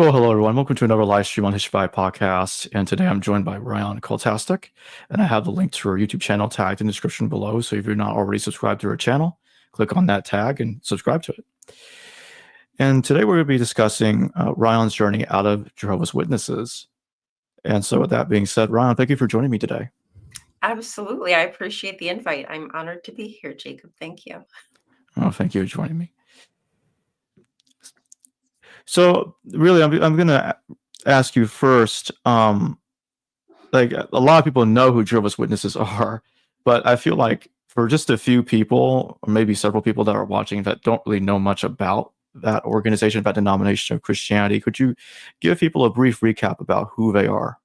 Well, hello everyone. Welcome to another live stream on History Podcast. And today I'm joined by Rion Cultastic, and I have the link to her YouTube channel tagged in the description below. So if you're not already subscribed to her channel, click on that tag and subscribe to it. And today we're going to be discussing Rion's journey out of Jehovah's Witnesses. And so with that being said, Rion, thank you for joining me today. Absolutely. I appreciate the invite. I'm honored to be here, Jacob. Thank you. Oh, thank you for joining me. So really, I'm going to ask you first, like a lot of people know who Jehovah's Witnesses are, but I feel like for just a few people, or maybe several people that are watching that don't really know much about that organization, that denomination of Christianity, could you give people a brief recap about who they are?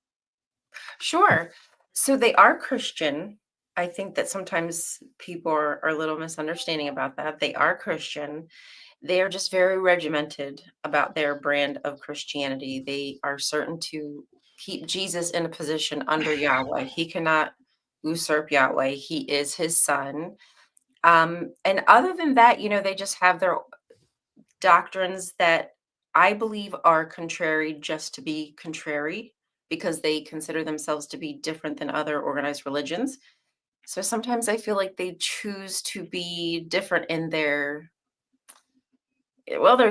Sure. So they are Christian. I think that sometimes people are a little misunderstanding about that. They are Christian. They are just very regimented about their brand of Christianity. They are certain to keep Jesus in a position under Yahweh. He cannot usurp Yahweh. He is his son. And other than that, they just have their doctrines that I believe are contrary just to be contrary because they consider themselves to be different than other organized religions. So sometimes I feel like they choose to be different in their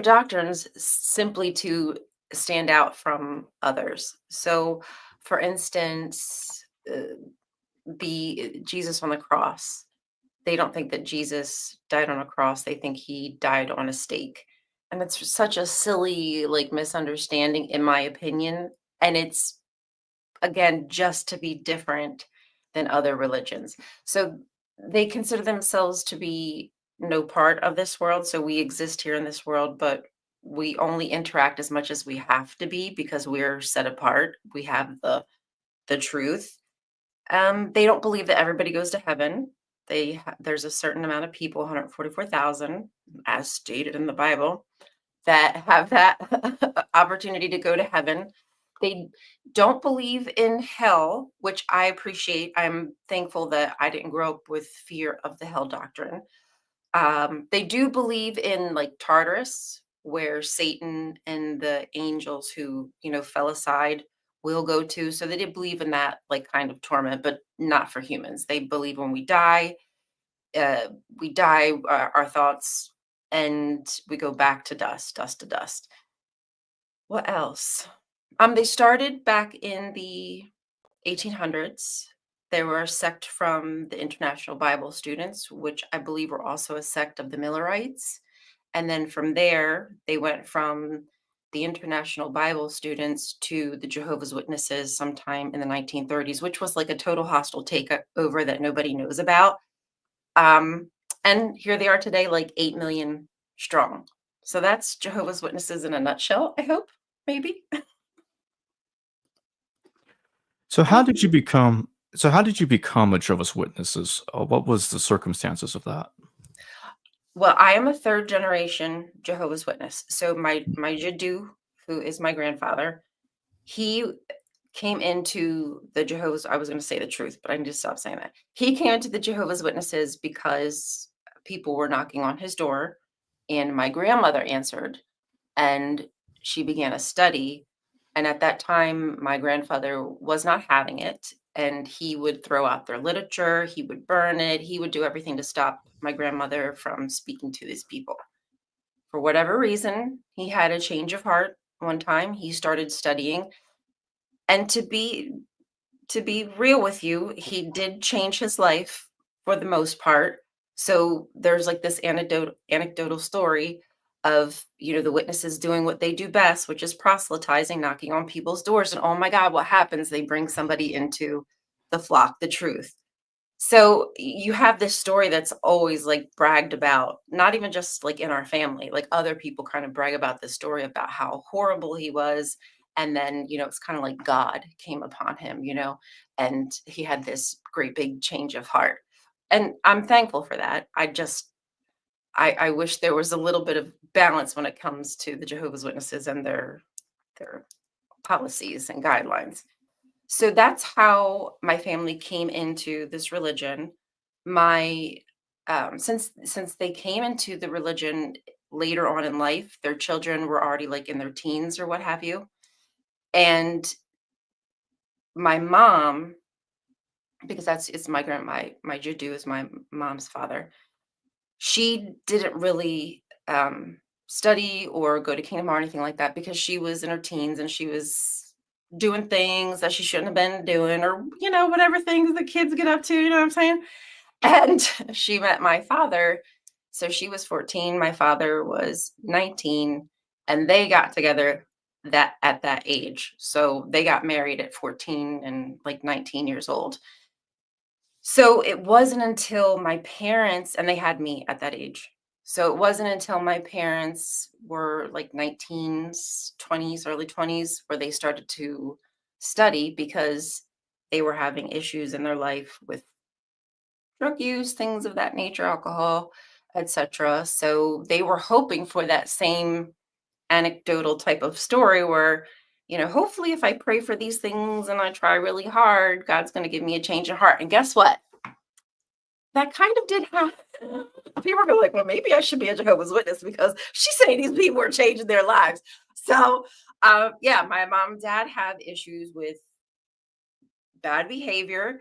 doctrines simply to stand out from others. So, for instance, the Jesus on the cross, they don't think that Jesus died on a cross. They think he died on a stake. And it's such a silly, like, misunderstanding, in my opinion. And it's, again, just to be different than other religions. So they consider themselves to be no part of this world. So we exist here in this world, but we only interact as much as we have to be because we're set apart. We have the truth. They don't believe that everybody goes to heaven. There's a certain amount of people, 144,000, as stated in the Bible, that have that opportunity to go to heaven. They don't believe in hell, which I appreciate. I'm thankful that I didn't grow up with fear of the hell doctrine. They do believe in like Tartarus, where Satan and the angels who, fell aside will go to. So they did believe in that like kind of torment, but not for humans. They believe when we die, our thoughts, and we go back to dust, dust to dust. What else? They started back in the 1800s. They were a sect from the International Bible Students, which I believe were also a sect of the Millerites. And then from there, they went from the International Bible Students to the Jehovah's Witnesses sometime in the 1930s, which was like a total hostile takeover that nobody knows about. And here they are today, like 8 million strong. So that's Jehovah's Witnesses in a nutshell, I hope, maybe. So how did you become a Jehovah's Witnesses? What was the circumstances of that? Well, I am a third generation Jehovah's Witness. So my Jadu, who is my grandfather, he came into the Jehovah's, I was going to say the truth, but I need to stop saying that. He came into the Jehovah's Witnesses because people were knocking on his door, and my grandmother answered, and she began a study. And at that time, my grandfather was not having it, and he would throw out their literature, he would burn it, he would do everything to stop my grandmother from speaking to these people. For whatever reason, he had a change of heart one time. He started studying, and to be real with you, he did change his life for the most part. So there's like this anecdotal story of, the witnesses doing what they do best, which is proselytizing, knocking on people's doors. And oh my God, what happens? They bring somebody into the flock, the truth. So you have this story that's always like bragged about, not even just like in our family, like other people kind of brag about this story about how horrible he was. And then, it's kind of like God came upon him, and he had this great big change of heart. And I'm thankful for that. I wish there was a little bit of balance when it comes to the Jehovah's Witnesses and their policies and guidelines. So that's how my family came into this religion. My since they came into the religion, later on in life. Their children were already like in their teens or what have you. And my mom, because it's my Jiddu is my mom's father. She didn't really study or go to Kingdom or anything like that because she was in her teens and she was doing things that she shouldn't have been doing, or whatever things the kids get up to, you know what I'm saying? And she met my father. So she was 14, my father was 19, and they got together that at that age. So they got married at 14 and like 19 years old. So it wasn't until my parents, and they had me at that age. So it wasn't until my parents were like 19s, 20s, early 20s, where they started to study because they were having issues in their life with drug use, things of that nature, alcohol, etc. So they were hoping for that same anecdotal type of story where, hopefully if I pray for these things and I try really hard, God's going to give me a change of heart. And guess what? That kind of did happen. People were like, well, maybe I should be a Jehovah's Witness because she's saying these people are changing their lives. So, yeah, my mom and dad have issues with bad behavior,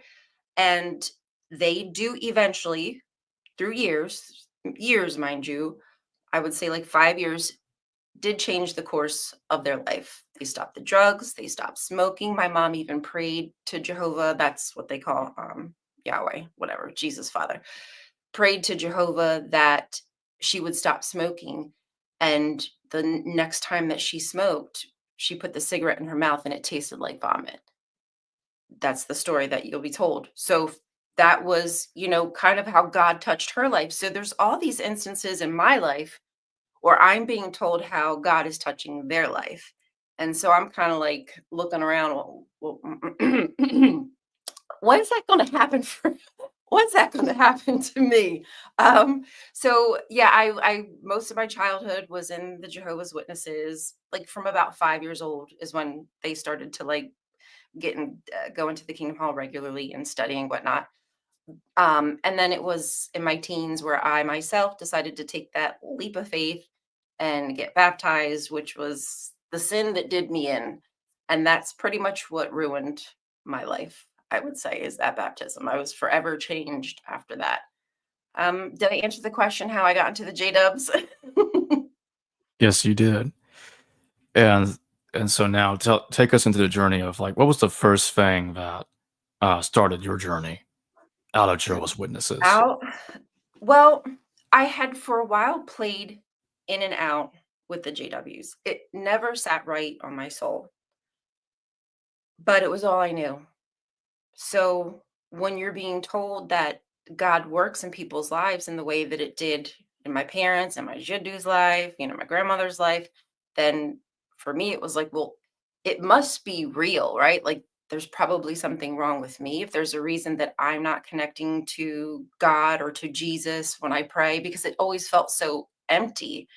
and they do eventually, through years, mind you, I would say like 5 years, did change the course of their life. They stopped the drugs, they stopped smoking. My mom even prayed to Jehovah. That's what they call Yahweh, whatever, Jesus Father. Prayed to Jehovah that she would stop smoking. And the next time that she smoked, she put the cigarette in her mouth and it tasted like vomit. That's the story that you'll be told. So that was, kind of how God touched her life. So there's all these instances in my life where I'm being told how God is touching their life. And so I'm kind of like looking around, well, when's that going to happen for when's that going to happen to me? So yeah, I most of my childhood was in the Jehovah's Witnesses. Like from about 5 years old is when they started to like go into the Kingdom Hall regularly and studying whatnot. And then it was in my teens where I myself decided to take that leap of faith and get baptized, which was the sin that did me in. And that's pretty much what ruined my life, I would say, is that baptism. I was forever changed after that. Did I answer the question how I got into the J Dubs? Yes, you did. And so now take us into the journey of like, what was the first thing that started your journey out of Jehovah's Witnesses? Out. Well, I had for a while played in and out with the JWs. It never sat right on my soul, but it was all I knew. So when you're being told that God works in people's lives in the way that it did in my parents and my Jiddu's life, my grandmother's life, then for me it was like, well, it must be real, right? Like there's probably something wrong with me if there's a reason that I'm not connecting to God or to Jesus when I pray, because it always felt so empty.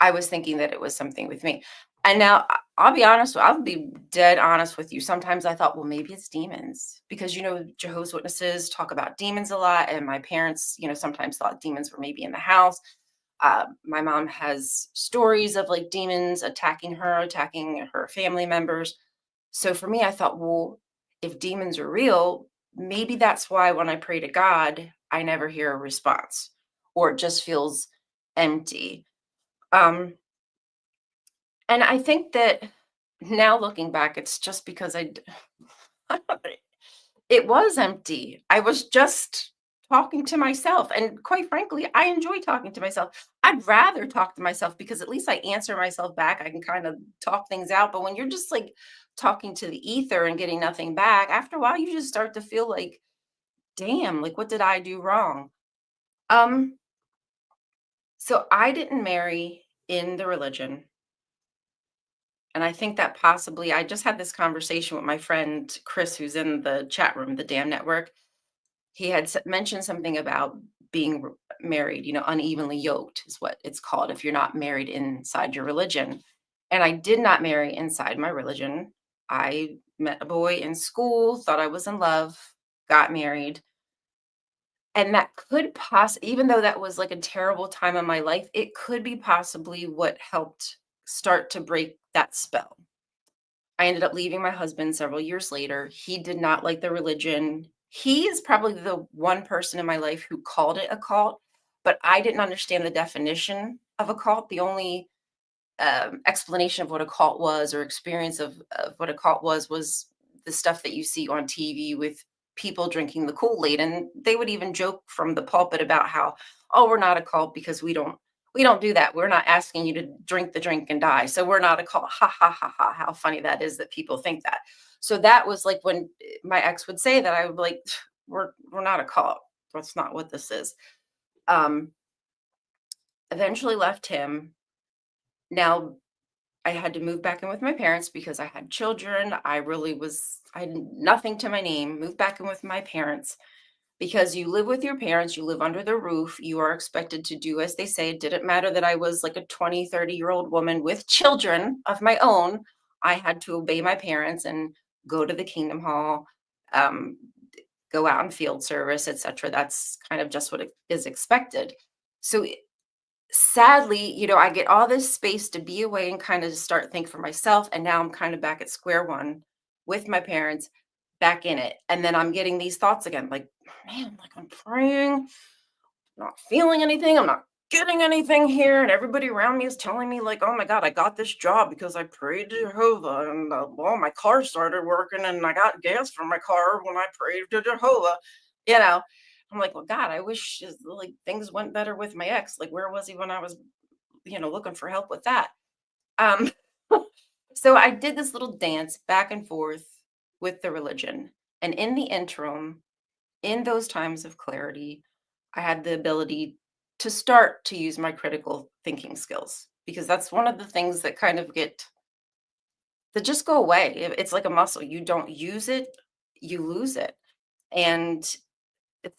I was thinking that it was something with me. And now I'll be honest, I'll be dead honest with you. Sometimes I thought, well, maybe it's demons because, Jehovah's Witnesses talk about demons a lot. And my parents, sometimes thought demons were maybe in the house. My mom has stories of like demons attacking her family members. So for me, I thought, well, if demons are real, maybe that's why when I pray to God, I never hear a response, or it just feels empty. Um, and I think that now looking back, it's just because it was empty. I was just talking to myself. And quite frankly, I enjoy talking to myself. I'd rather talk to myself because at least I answer myself back. I can kind of talk things out. But when you're just like talking to the ether and getting nothing back, after a while, you just start to feel like, damn, like what did I do wrong? Um, so I didn't marry in the religion. And I think that possibly I just had this conversation with my friend Chris, who's in the chat room, the Damn Network. He had mentioned something about being married, unevenly yoked is what it's called if you're not married inside your religion. And I did not marry inside my religion. I met a boy in school, thought I was in love, got married. And that could even though that was like a terrible time in my life, it could be possibly what helped start to break that spell. I ended up leaving my husband several years later. He did not like the religion. He is probably the one person in my life who called it a cult, but I didn't understand the definition of a cult. The only explanation of what a cult was or experience of what a cult was the stuff that you see on TV with people drinking the Kool-Aid. And they would even joke from the pulpit about how, oh, we're not a cult because we don't do that. We're not asking you to drink the drink and die. So we're not a cult. Ha ha ha ha. How funny that is that people think that. So that was like when my ex would say that, I would be like, we're not a cult. That's not what this is. Um, Eventually left him. Now I had to move back in with my parents because I had children. I had nothing to my name. Moved back in with my parents because you live with your parents, you live under their roof, you are expected to do as they say. It didn't matter that I was like a 20, 30-year-old woman with children of my own. I had to obey my parents and go to the Kingdom Hall, um, go out in field service, etc. That's kind of just what is expected. So sadly, I get all this space to be away and kind of start think for myself. And now I'm kind of back at square one with my parents, back in it. And then I'm getting these thoughts again, like, man, like I'm praying, not feeling anything. I'm not getting anything here. And everybody around me is telling me, like, oh my God, I got this job because I prayed to Jehovah. And well, my car started working and I got gas for my car when I prayed to Jehovah. You know, I'm like, well, God, I wish like things went better with my ex. Like, where was he when I was, looking for help with that? Um, so I did this little dance back and forth with the religion. And in the interim, in those times of clarity, I had the ability to start to use my critical thinking skills because that's one of the things that kind of that just go away. It's like a muscle. You don't use it, you lose it. And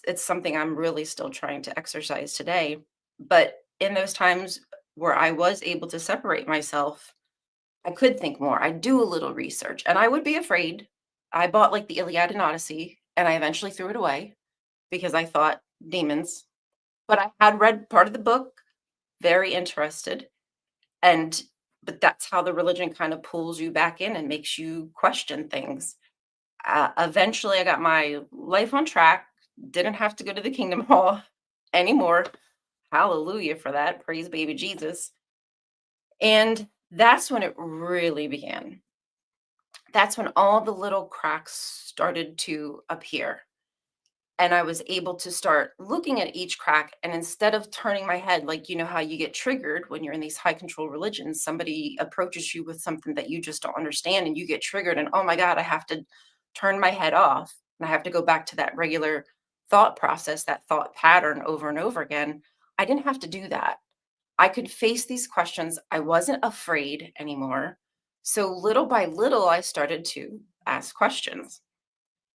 it's something I'm really still trying to exercise today. But in those times where I was able to separate myself, I could think more. I do a little research and I would be afraid. I bought like the Iliad and Odyssey and I eventually threw it away because I thought demons. But I had read part of the book, very interested. And but that's how the religion kind of pulls you back in and makes you question things. Eventually, I got my life on track, didn't have to go to the Kingdom Hall anymore. Hallelujah for that. Praise baby Jesus. And that's when it really began. That's when all the little cracks started to appear. And I was able to start looking at each crack. And instead of turning my head, like, how you get triggered when you're in these high control religions, somebody approaches you with something that you just don't understand and you get triggered. And oh my God, I have to turn my head off. And I have to go back to that regular thought process, that thought pattern over and over again. I didn't have to do that. I could face these questions. I wasn't afraid anymore. So little by little, I started to ask questions.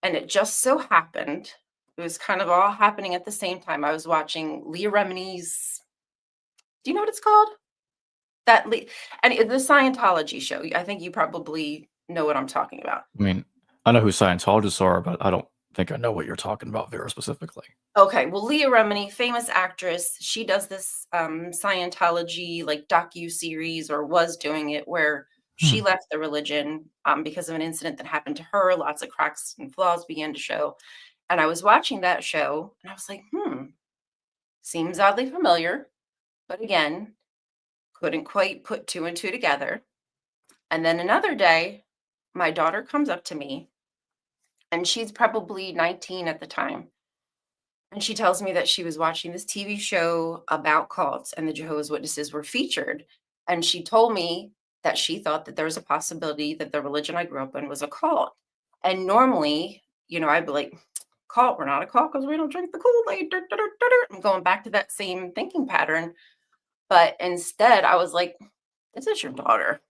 And it just so happened, it was kind of all happening at the same time. I was watching Leah Remini's, do you know what it's called? And the Scientology show. I think you probably know what I'm talking about. I mean, I know who Scientologists are, but I don't think I know what you're talking about very specifically. Okay, well, Leah Remini, famous actress, she does this Scientology like docu-series, or was doing it, where she left the religion because of an incident that happened to her. Lots of cracks and flaws began to show. And I was watching that show and I was like, seems oddly familiar. But again, couldn't quite put two and two together. And then another day, my daughter comes up to me and she's probably 19 at the time. And she tells me that she was watching this TV show about cults and the Jehovah's Witnesses were featured. And she told me that she thought that there was a possibility that the religion I grew up in was a cult. And normally, I'd be like, cult, we're not a cult because we don't drink the Kool-Aid. I'm going back to that same thinking pattern. But instead, I was like, this is your daughter.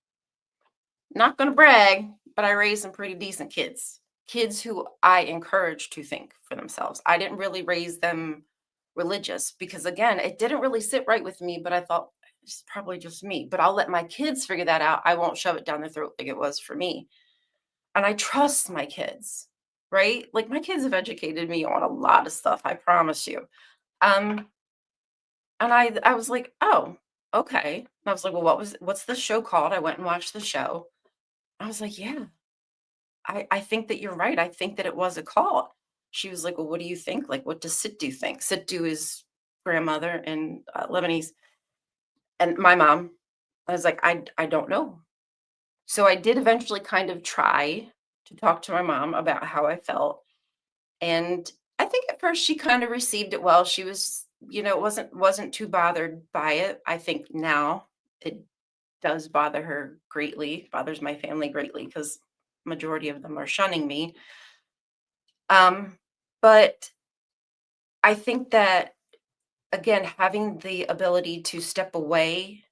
Not going to brag, but I raised some pretty decent kids who I encouraged to think for themselves. I didn't really raise them religious because, again, it didn't really sit right with me, but I thought it's probably just me. But I'll let my kids figure that out. I won't shove it down their throat like it was for me. And I trust my kids. right? Like my kids have educated me on a lot of stuff, I promise you. Um, and I was like, oh, okay. And I was like, well, what's the show called? I went and watched the show. I was like, yeah, I think that you're right. I think that it was a call. She was like, well, what do you think? Like, what does Sitdu think? Sitdu is grandmother in Lebanese. And my mom, I was like, I don't know. So I did eventually kind of try to talk to my mom about how I felt. And I think at first she kind of received it well. She was, wasn't too bothered by it. I think now it does bother her greatly, bothers my family greatly because majority of them are shunning me. Um, but I think that again, having the ability to step away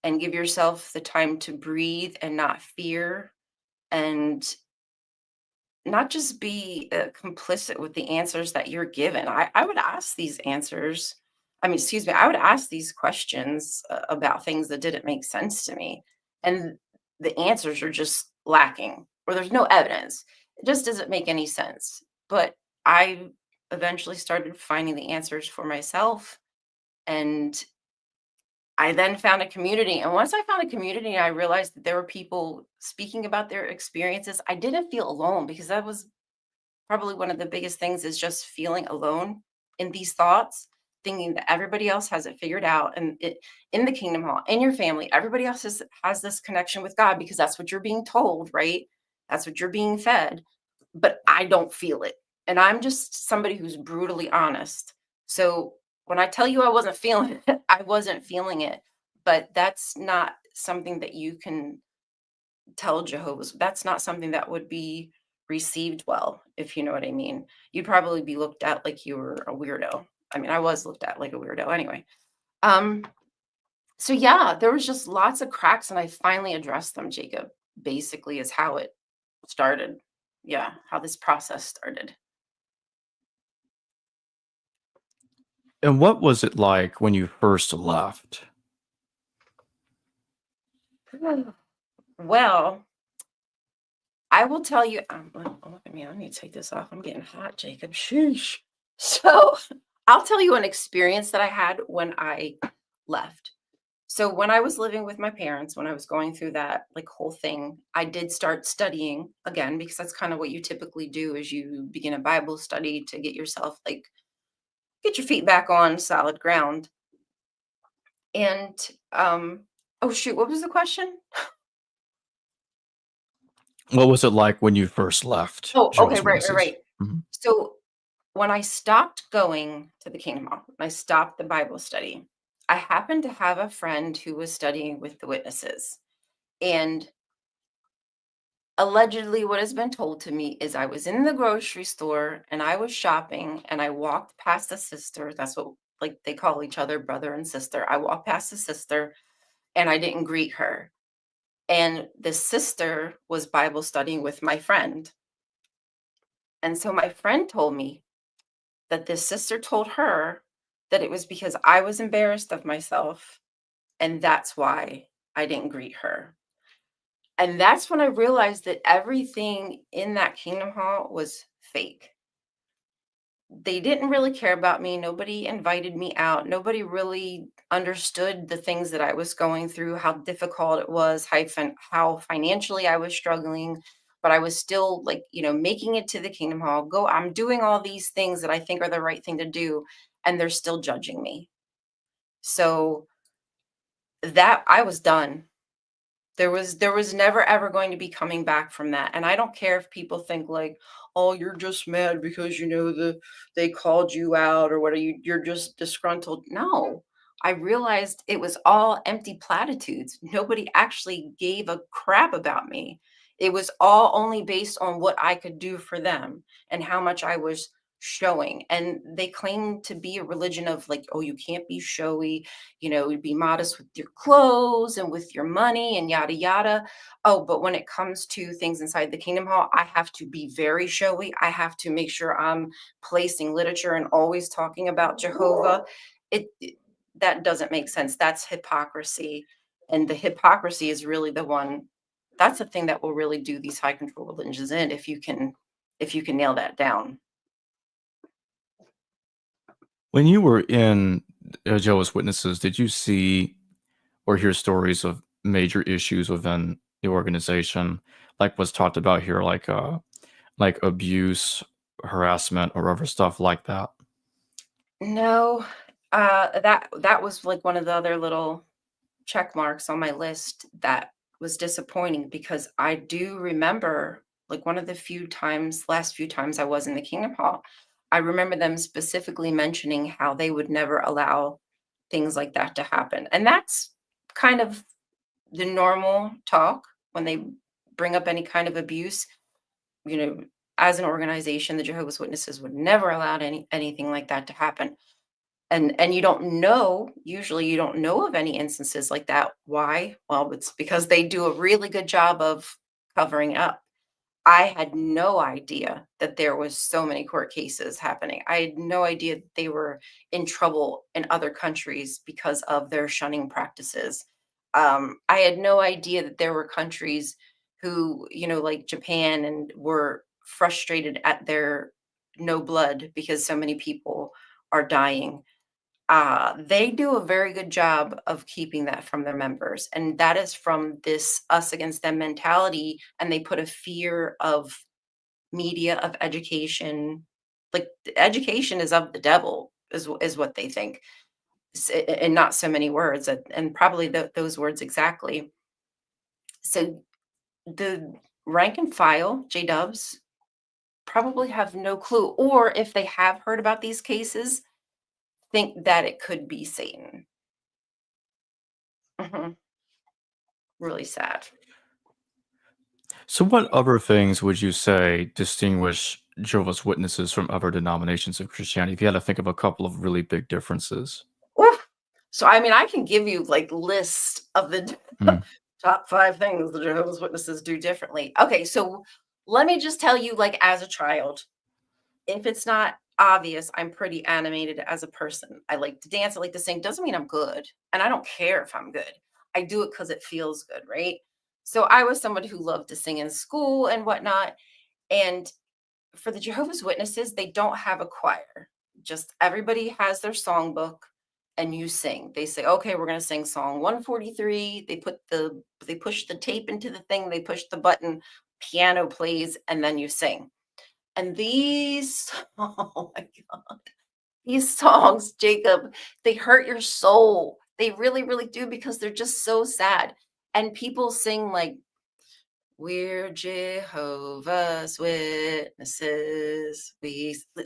and give yourself the time to breathe and not fear and not just be complicit with the answers that you're given. I would ask these answers. I mean, excuse me, I would ask these questions about things that didn't make sense to me. And the answers are just lacking, or there's no evidence. It just doesn't make any sense. But I eventually started finding the answers for myself. And I then found a community. And once I found a community, I realized that there were people speaking about their experiences. I didn't feel alone because that was probably one of the biggest things is just feeling alone in these thoughts, thinking that everybody else has it figured out and in the kingdom hall, in your family, everybody else has this connection with God because that's what you're being told, right? That's what you're being fed. But I don't feel it. And I'm just somebody who's brutally honest. So when I tell you I wasn't feeling it, I wasn't feeling it. But that's not something that you can tell Jehovah's. That's not something that would be received well, if you know what I mean. You'd probably be looked at like you were a weirdo. I mean, I was looked at like a weirdo anyway. Um, so yeah, there was just lots of cracks and I finally addressed them, Jacob. Basically is how it started. Yeah, how this process started. And what was it like when you first left? Well, I will tell you, look at me. I need to take this off. I'm getting hot, Jacob. Sheesh. So I'll tell you an experience that I had when I left. So when I was living with my parents, when I was going through that like whole thing, I did start studying again because that's kind of what you typically do is you begin a Bible study to get yourself like get your feet back on solid ground. And oh shoot, what was the question? What was it like when you first left Oh, okay, Jehovah's right. Witnesses? Mhm. So when I stopped going to the Kingdom Hall, when I stopped the Bible study, I happened to have a friend who was studying with the witnesses. And allegedly, what has been told to me is I was in the grocery store and I was shopping and I walked past a sister. That's what like they call each other, brother and sister. I walked past a sister and I didn't greet her. And the sister was Bible studying with my friend. And so my friend told me that this sister told her that it was because I was embarrassed of myself and that's why I didn't greet her. And that's when I realized that everything in that kingdom hall was fake. They didn't really care about me. Nobody invited me out. Nobody really understood the things that I was going through, how difficult it was, how financially I was struggling. But I was still like, making it to the kingdom hall. I'm doing all these things that I think are the right thing to do, and they're still judging me. So that I was done. There was never ever going to be coming back from that, and I don't care if people think like, "Oh, you're just mad because they called you out or what are you're just disgruntled." No. I realized it was all empty platitudes. Nobody actually gave a crap about me. It was all only based on what I could do for them and how much I was showing. And they claim to be a religion of like, "Oh, you can't be showy, be modest with your clothes and with your money and yada yada." Oh, but when it comes to things inside the kingdom hall, I have to be very showy. I have to make sure I'm placing literature and always talking about Jehovah. That doesn't make sense. That's hypocrisy. And the hypocrisy is really the one that's the thing that will really do these high control religions in if you can if you can nail that down. When you were in Jehovah's Witnesses, did you see or hear stories of major issues within the organization, like what's talked about here, like abuse, harassment, or other stuff like that? No, that was like one of the other little check marks on my list that was disappointing, because I do remember, like, one of the last few times I was in the Kingdom Hall, I remember them specifically mentioning how they would never allow things like that to happen. And that's kind of the normal talk when they bring up any kind of abuse. You know, as an organization, the Jehovah's Witnesses would never allow anything like that to happen. And you don't know, usually you don't know of any instances like that. Why? Well, it's because they do a really good job of covering up. I had no idea that there was so many court cases happening. I had no idea that they were in trouble in other countries because of their shunning practices. I had no idea that there were countries who, like Japan, and were frustrated at their no blood because so many people are dying. They do a very good job of keeping that from their members. And that is from this us against them mentality. And they put a fear of media, of education. Like, education is of the devil, is what they think. In not so many words, and probably those words exactly. So the rank and file, J Dubs, probably have no clue. Or if they have heard about these cases, think that it could be Satan. Mhm. Really sad. So, what other things would you say distinguish Jehovah's Witnesses from other denominations of Christianity? If you had to think of a couple of really big differences. Oof. So, I mean, I can give you like lists of the Mm. top 5 things the Jehovah's Witnesses do differently. Okay, so let me just tell you, like, as a child, if it's not obvious, I'm pretty animated as a person. I like to dance, I like to sing. Doesn't mean I'm good, and I don't care if I'm good. I do it because it feels good, right? So I was somebody who loved to sing in school and whatnot. And for the Jehovah's Witnesses, they don't have a choir. Just everybody has their songbook and you sing. They say, "Okay, we're going to sing song 143." They push the tape into the thing, they push the button, piano plays, and then you sing. And these oh my god. These songs, Jacob, they hurt your soul. They really, really do, because they're just so sad. And people sing like, "We're Jehovah's Witnesses.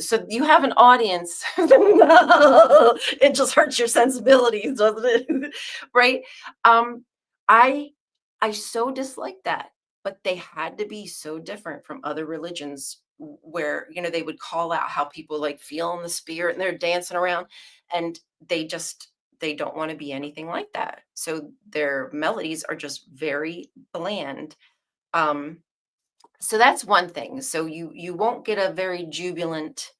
So you have an audience. It just hurts your sensibilities, doesn't it? Right? Um, I I so dislike that, but they had to be so different from other religions, where they would call out how people like feel in the spirit and they're dancing around, and they don't want to be anything like that. So their melodies are just very bland. um, so that's one thing. So you won't get a very jubilant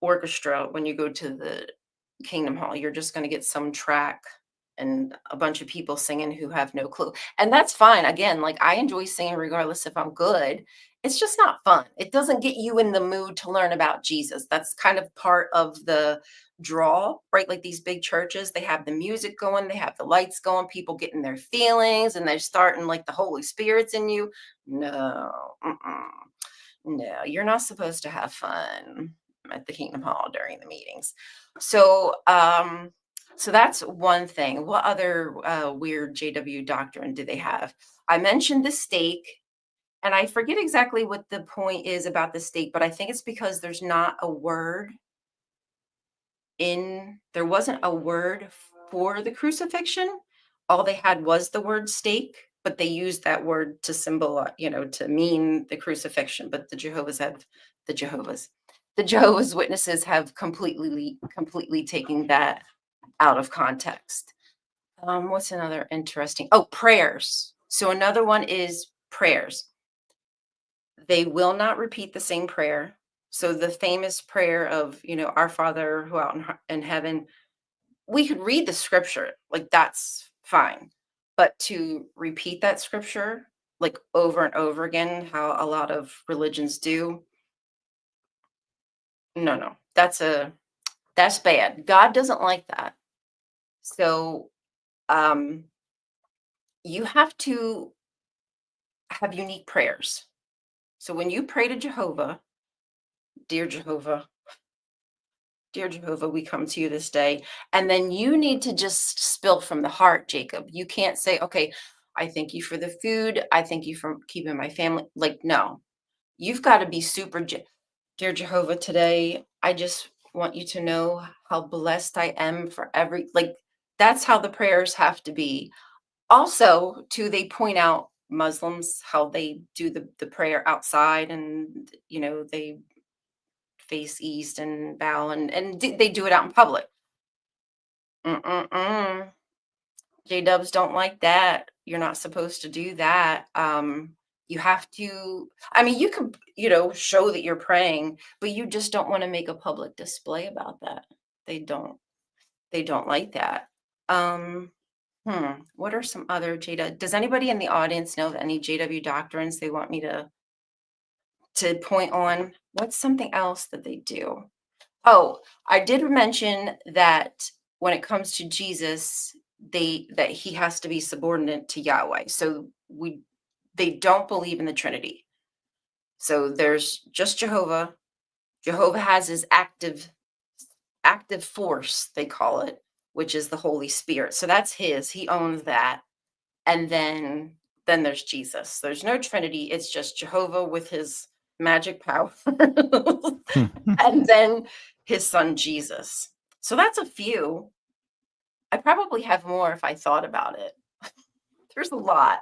orchestra when you go to the Kingdom Hall. You're just going to get some track and a bunch of people singing who have no clue. And that's fine. Again, like, I enjoy singing regardless if I'm good. It's just not fun. It doesn't get you in the mood to learn about Jesus. That's kind of part of the draw, right? Like, these big churches, they have the music going, they have the lights going, people getting their feelings, and they're starting like the Holy Spirit's in you. No, no, you're not supposed to have fun at the Kingdom Hall during the meetings. So, so that's one thing. What other weird JW doctrine do they have? I mentioned the stake, and I forget exactly what the point is about the stake, but I think it's because there wasn't a word for the crucifixion. All they had was the word stake, but they used that word to symbolize, to mean the crucifixion. But the Jehovah's, the Jehovah's Witnesses have completely taken that out of context. What's another interesting? Oh, prayers. So another one is prayers. They will not repeat the same prayer. So the famous prayer of, "Our Father who art in heaven," we could read the scripture, like, that's fine. But to repeat that scripture like over and over again, how a lot of religions do, No. That's bad. God doesn't like that. So, um, you have to have unique prayers. So when you pray to Jehovah, dear Jehovah, dear Jehovah, we come to you this day. And then you need to just spill from the heart, Jacob. You can't say, okay, I thank you for the food. I thank you for keeping my family. Like, no, you've got to be super, dear Jehovah, today, I just want you to know how blessed I am for like, that's how the prayers have to be. Also, too, they point out Muslims, how they do the prayer outside and, they face east and bow and they do it out in public. Mm-mm-mm. J-dubs don't like that. You're not supposed to do that. You have to, I mean, you can, show that you're praying, but you just don't want to make a public display about that. They don't, they don't like that. Um, what are some other JW? Does anybody in the audience know of any JW doctrines they want me to point on? What's something else that they do? Oh, I did mention that when it comes to Jesus, that he has to be subordinate to Yahweh. So they don't believe in the Trinity. So there's just Jehovah. Jehovah has his active force, they call it, which is the Holy Spirit. So that's his. He owns that. And then there's Jesus. There's no Trinity. It's just Jehovah with his magic power. And then his son Jesus. So that's a few. I probably have more if I thought about it. There's a lot.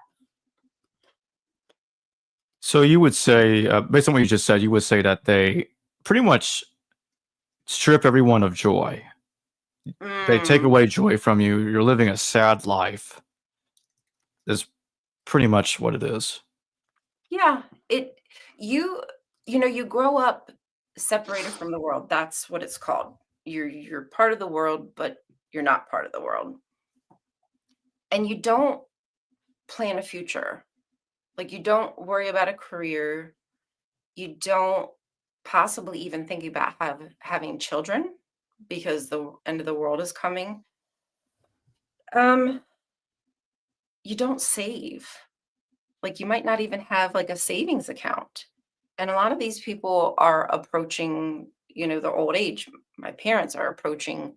So you would say, based on what you just said, you would say that they pretty much strip everyone of joy. They take away joy from you. You're living a sad life. Is pretty much what it is. Yeah, you grow up separated from the world. That's what it's called. You're part of the world, but you're not part of the world. And you don't plan a future. Like you don't worry about a career. You don't possibly even think about having children because the end of the world is coming. Um, you don't save. Like you might not even have like a savings account. And a lot of these people are approaching, their old age. My parents are approaching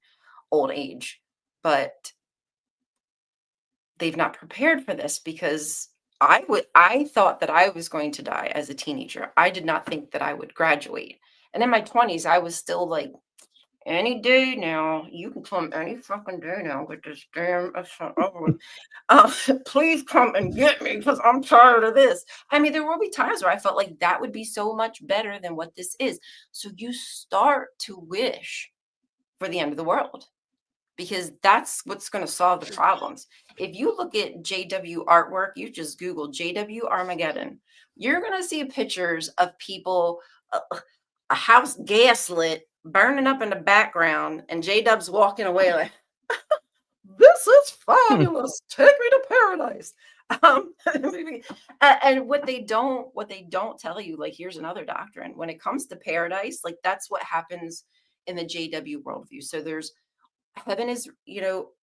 old age, but they've not prepared for this because I thought that I was going to die as a teenager. I did not think that I would graduate. And in my 20s, I was still like, any day now, you can come any fucking day now with this damn over with. Please come and get me because I'm tired of this. I mean, there will be times where I felt like that would be so much better than what this is. So you start to wish for the end of the world because that's what's going to solve the problems. If you look at JW artwork, you just Google JW Armageddon, you're going to see pictures of people, a house gaslit, burning up in the background, and J-Dub's walking away like, this is fabulous. Take me to paradise. And what they don't tell you, like, here's another doctrine. When it comes to paradise, like that's what happens in the JW worldview. So there's heaven is,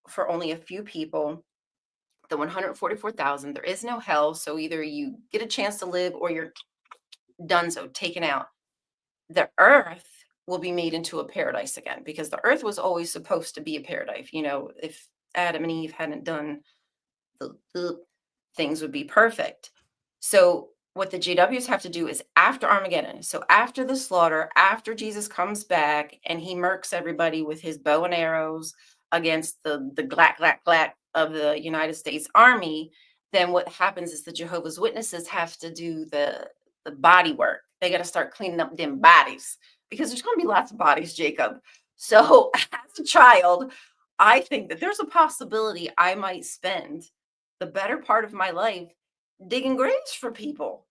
for only a few people, the 144,000. There is no hell. So either you get a chance to live or you're done. So taken out. The earth will be made into a paradise again because the earth was always supposed to be a paradise. If Adam and Eve hadn't done the things would be perfect. So what the JWs have to do is after Armageddon, so after the slaughter, after Jesus comes back and he murks everybody with his bow and arrows against the glack, glack, glack of the United States Army, then what happens is the Jehovah's Witnesses have to do the body work. They got to start cleaning up them bodies because there's going to be lots of bodies, Jacob. So as a child, I think that there's a possibility I might spend the better part of my life digging graves for people.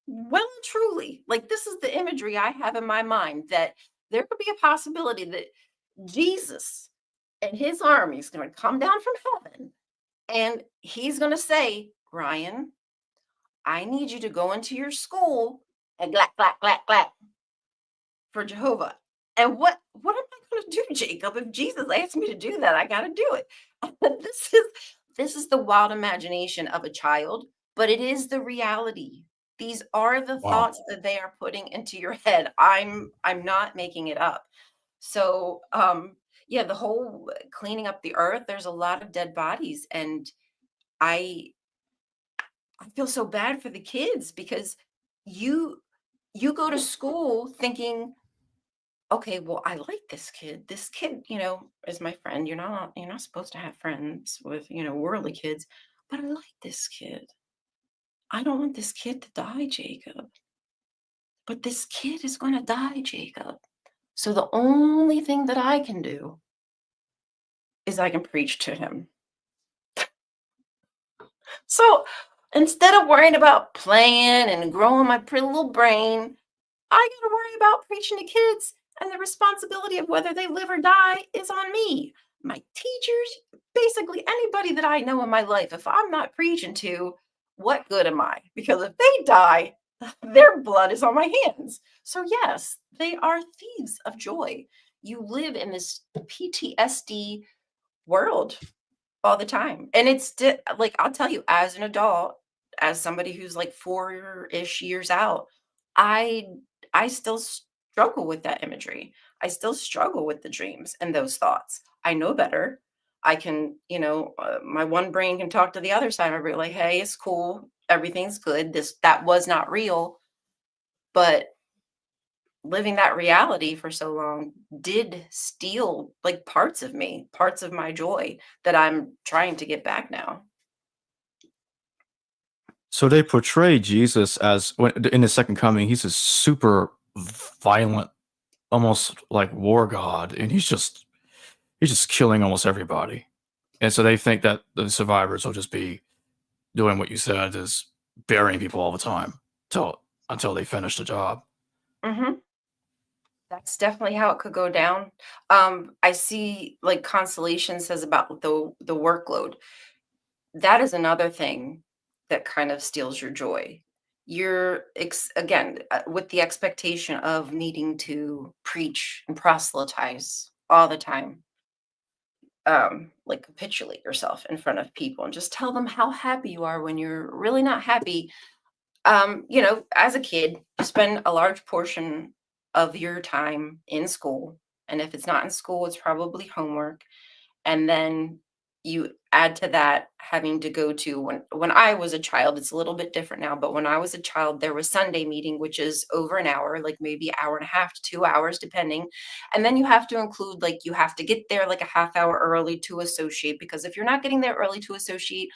Well and truly, like this is the imagery I have in my mind that there could be a possibility that Jesus and his army is going to come down from heaven and he's going to say, Ryan, I need you to go into your school and glack, glack, glack, glack for Jehovah. And what am I going to do, Jacob? If Jesus asked me to do that, I got to do it. This is the wild imagination of a child, but it is the reality. These are the Wow. thoughts that they are putting into your head. I'm not making it up. So, yeah, the whole cleaning up the earth, there's a lot of dead bodies, and I I feel so bad for the kids because you you go to school thinking, okay, well, I like this kid. This kid, is my friend. You're not supposed to have friends with, worldly kids, but I like this kid. I don't want this kid to die, Jacob. But this kid is going to die, Jacob. So the only thing that I can do is I can preach to him. So instead of worrying about playing and growing my pretty little brain, I got to worry about preaching to kids, and the responsibility of whether they live or die is on me. My teachers, basically anybody that I know in my life, if I'm not preaching to, what good am I? Because if they die, their blood is on my hands. So, yes, they are thieves of joy. You live in this PTSD world all the time. And it's like, I'll tell you, as an adult, as somebody who's like 4-ish years out, I I still struggle with that imagery. I still struggle with the dreams and those thoughts. I know better. I can, my one brain can talk to the other side and be like, hey, it's cool. Everything's good. That was not real. But living that reality for so long did steal like parts of me, parts of my joy that I'm trying to get back now. So they portray Jesus as in the second coming, he's a super violent, almost like war god, and he's just killing almost everybody. And so they think that the survivors will just be doing what you said, is burying people all the time until they finish the job. hmm That's definitely how it could go down. I see like Constellation says about the workload. That is another thing that kind of steals your joy. You're again with the expectation of needing to preach and proselytize all the time. Like capitulate yourself in front of people and just tell them how happy you are when you're really not happy. As a kid, you spend a large portion of your time in school. And if it's not in school, it's probably homework. And then you add to that having to go to when I was a child, it's a little bit different now, but when I was a child, there was Sunday meeting, which is over an hour, like maybe an hour and a half to 2 hours, depending. And then you have to include, like, you have to get there like a half hour early to associate, because if you're not getting there early to associate,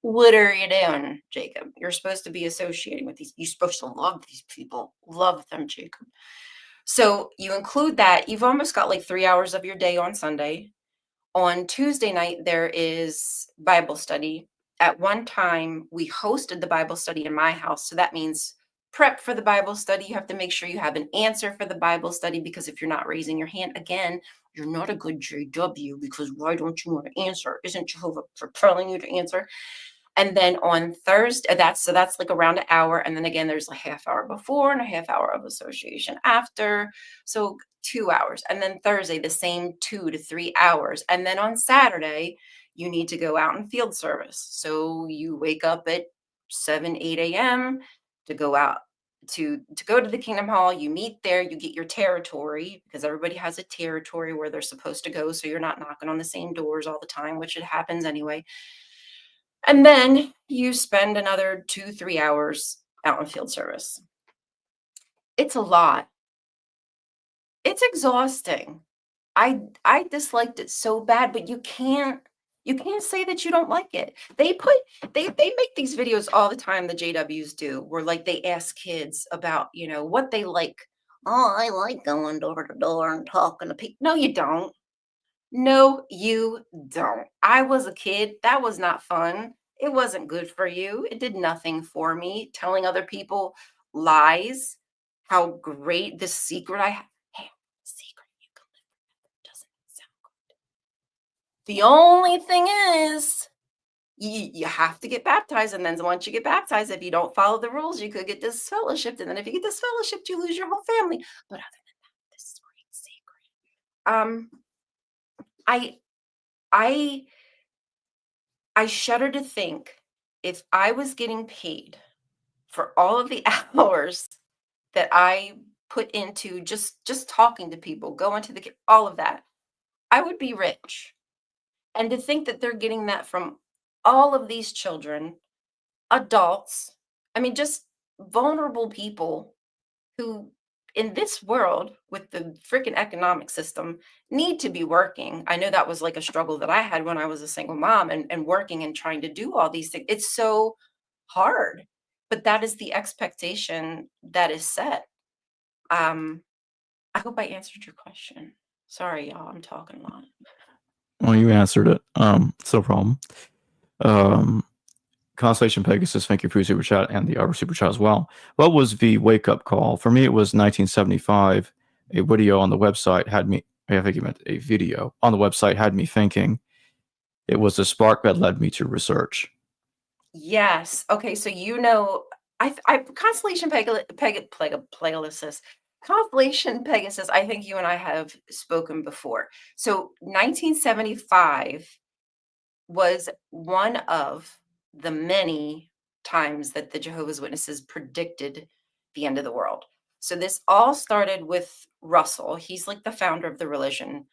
what are you doing, Jacob? You're supposed to be associating with these. You're supposed to love these people. Love them, Jacob. So you include that. You've almost got like 3 hours of your day on Sunday. On Tuesday night, there is Bible study. At one time, we hosted the Bible study in my house. So that means prep for the Bible study. You have to make sure you have an answer for the Bible study, because if you're not raising your hand, again, you're not a good JW, because why don't you want to answer? Isn't Jehovah telling you to answer? And then on Thursday, that's like around an hour. And then again, there's a half hour before and a half hour of association after. So 2 hours. And then Thursday, the same 2 to 3 hours. And then on Saturday, you need to go out in field service. So you wake up at 7, 8 a.m. to go out to go to the Kingdom Hall. You meet there, you get your territory, because everybody has a territory where they're supposed to go. So you're not knocking on the same doors all the time, which it happens anyway. And then you spend another 2, 3 hours out in field service. It's a lot. It's exhausting. I disliked it so bad, but you can't say that you don't like it. They make these videos all the time, the JWs do, where like they ask kids about, what they like. Oh, I like going door to door and talking to people. No, you don't. No, you don't. I was a kid. That was not fun. It wasn't good for you. It did nothing for me. Telling other people lies, how great this secret I have. Hey, secret you can live forever. Doesn't sound good. The only thing is, you have to get baptized. And then once you get baptized, if you don't follow the rules, you could get disfellowshipped. And then if you get disfellowshipped, you lose your whole family. But other than that, I I I shudder to think if I was getting paid for all of the hours that I put into just talking to people, going to all of that, I would be rich. And to think that they're getting that from all of these children, adults, I mean, just vulnerable people who in this world with the freaking economic system need to be working. I know that was like a struggle that I had when I was a single mom and working and trying to do all these things. It's so hard, but that is the expectation that is set. Um, I hope I answered your question. Sorry, y'all, I'm talking a lot. Well, you answered it. It's no problem. Constellation Pegasus, thank you for your super chat and the other super chat as well. What was the wake up call? For me, it was 1975. A video on the website had me, I think you meant a video on the website had me thinking. It was the spark that led me to research. Yes. Okay. So I Constellation Pegasus. Constellation Pegasus. I think you and I have spoken before. So 1975 was one of the many times that the Jehovah's Witnesses predicted the end of the world. So this all started with Russell. He's like the founder of the religion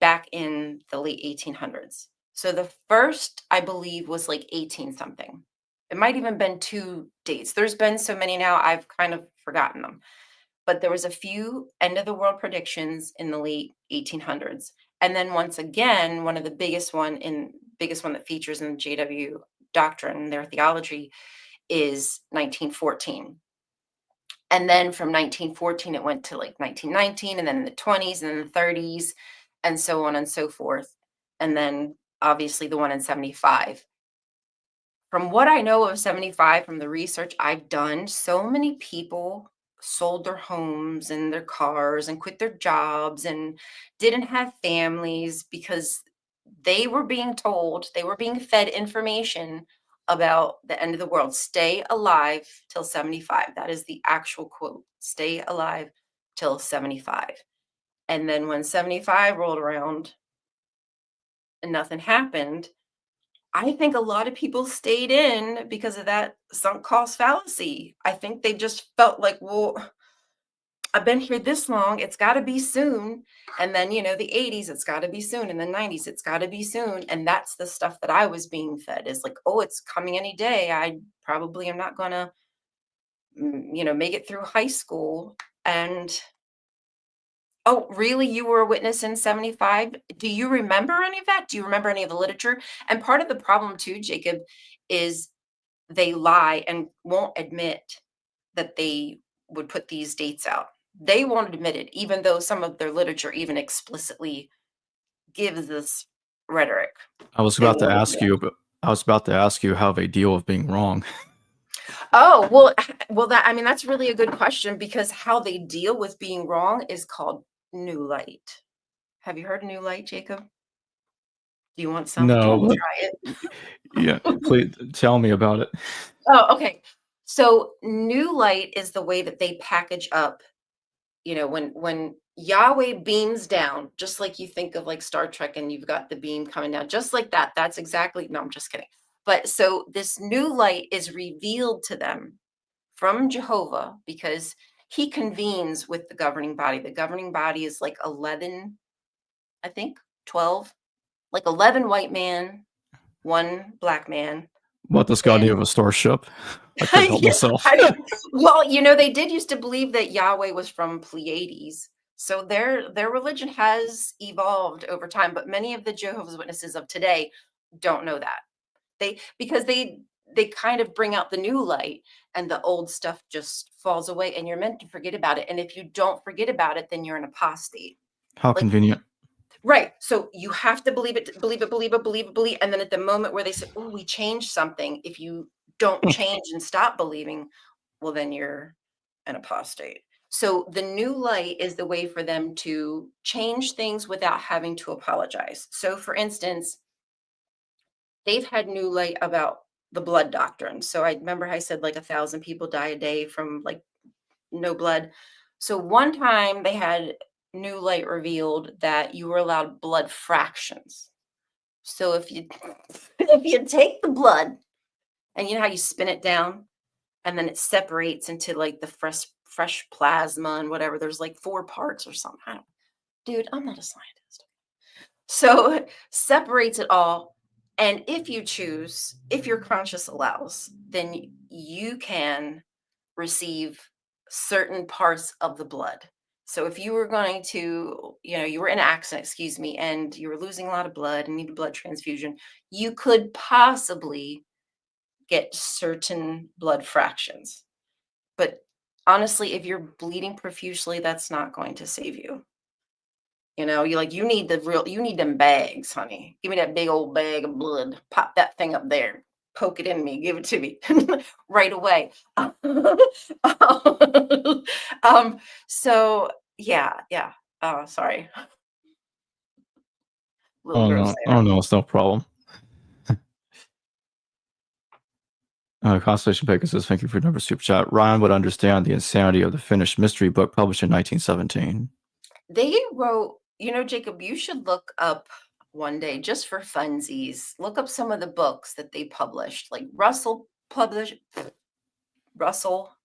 back in the late 1800s. So the first, I believe, was like 18 something. It might even been two dates. There's been so many now, I've kind of forgotten them. But there was a few end of the world predictions in the late 1800s. And then once again, one of the biggest one that features in the JW doctrine, their theology, is 1914. And then from 1914, it went to like 1919, and then in the 20s, and then the 30s, and so on and so forth. And then obviously the one in 75. From what I know of 75, from the research I've done, so many people sold their homes and their cars and quit their jobs and didn't have families because they were being told, they were being fed information about the end of the world. Stay alive till 75. That is the actual quote. Stay alive till 75. And then when 75 rolled around and nothing happened, I think a lot of people stayed in because of that sunk cost fallacy. I think they just felt like, well, I've been here this long, it's got to be soon. And then, the 80s, it's got to be soon. And the 90s, it's got to be soon. And that's the stuff that I was being fed is like, oh, it's coming any day. I probably am not going to, make it through high school. And oh, really? You were a witness in 75? Do you remember any of that? Do you remember any of the literature? And part of the problem too, Jacob, is they lie and won't admit that they would put these dates out. They won't admit it, even though some of their literature even explicitly gives this rhetoric. I was They about to won't ask admit. you, but I was about to ask you how they deal with being wrong. Oh, well, that's really a good question because how they deal with being wrong is called new light. Have you heard of new light, Jacob? Do you want some? Do you No, want me to but try it? yeah, please tell me about it. Oh, okay. So new light is the way that they package up, when Yahweh beams down, just like you think of like Star Trek and you've got the beam coming down, just like that. That's exactly, no, I'm just kidding. But so this new light is revealed to them from Jehovah because he convenes with the governing body. The governing body is like 11, I think, 12, like 11 white man, one black man. What does God need of a starship? I couldn't help Yeah, myself. well, they did used to believe that Yahweh was from Pleiades. So their religion has evolved over time, but many of the Jehovah's Witnesses of today don't know that. Because they kind of bring out the new light and the old stuff just falls away and you're meant to forget about it. And if you don't forget about it, then you're an apostate. How Like, convenient. right. So you have to believe it, believe it, believe it, believe it, believe. And then at the moment where they say, oh, we changed something, if you don't change and stop believing, well, then you're an apostate. So the new light is the way for them to change things without having to apologize. So for instance, they've had new light about the blood doctrine. So I remember I said like 1,000 people die a day from like no blood. So one time they had new light revealed that you were allowed blood fractions. So if you if you take the blood and you know how you spin it down and then it separates into like the fresh plasma and whatever, there's like 4 parts or something. Dude, I'm not a scientist. So separates it all. And if you choose, if your conscience allows, then you can receive certain parts of the blood. So if you were going to, you were in an accident, excuse me, and you were losing a lot of blood and need a blood transfusion, you could possibly get certain blood fractions. But honestly, if you're bleeding profusely, that's not going to save you. You need you need them bags, honey. Give me that big old bag of blood. Pop that thing up there. Poke it in me. Give it to me right away. So yeah. Sorry. Little Oh gross no, there. oh no, it's no problem. Constellation Bacon says, "Thank you for your number super chat." Ryan would understand the insanity of the Finnish mystery book published in 1917. They wrote, Jacob, you should look up one day just for funsies. Look up some of the books that they published. Like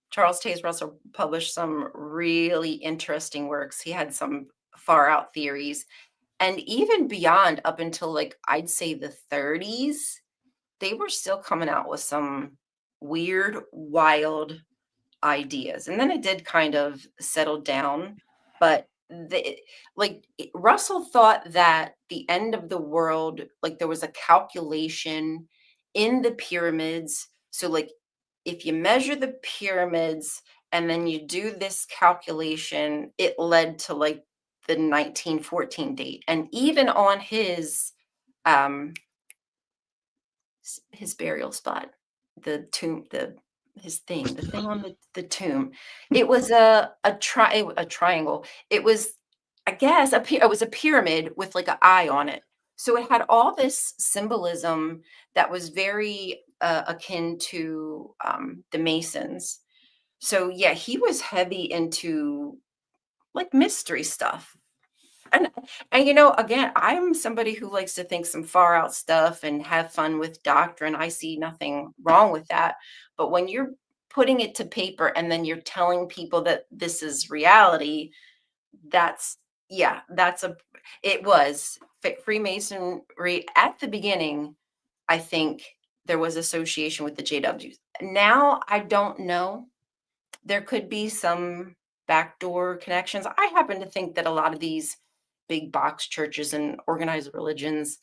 Charles Taze Russell published some really interesting works. He had some far out theories. And even beyond, up until like I'd say the 30s, they were still coming out with some weird, wild ideas. And then it did kind of settle down, but Russell thought that the end of the world, like there was a calculation in the pyramids. So like if you measure the pyramids and then you do this calculation, it led to like the 1914 date. And even on his burial spot, the tomb, the thing on the tomb, it was a triangle. It was, I guess, it was a pyramid with like an eye on it. So it had all this symbolism that was very akin to the Masons. So yeah, he was heavy into like mystery stuff. And again, I'm somebody who likes to think some far out stuff and have fun with doctrine. I see nothing wrong with that. But when you're putting it to paper and then you're telling people that this is reality, that's yeah, it was Freemasonry at the beginning. I think there was association with the JWs. Now I don't know. There could be some backdoor connections. I happen to think that a lot of these big box churches and organized religions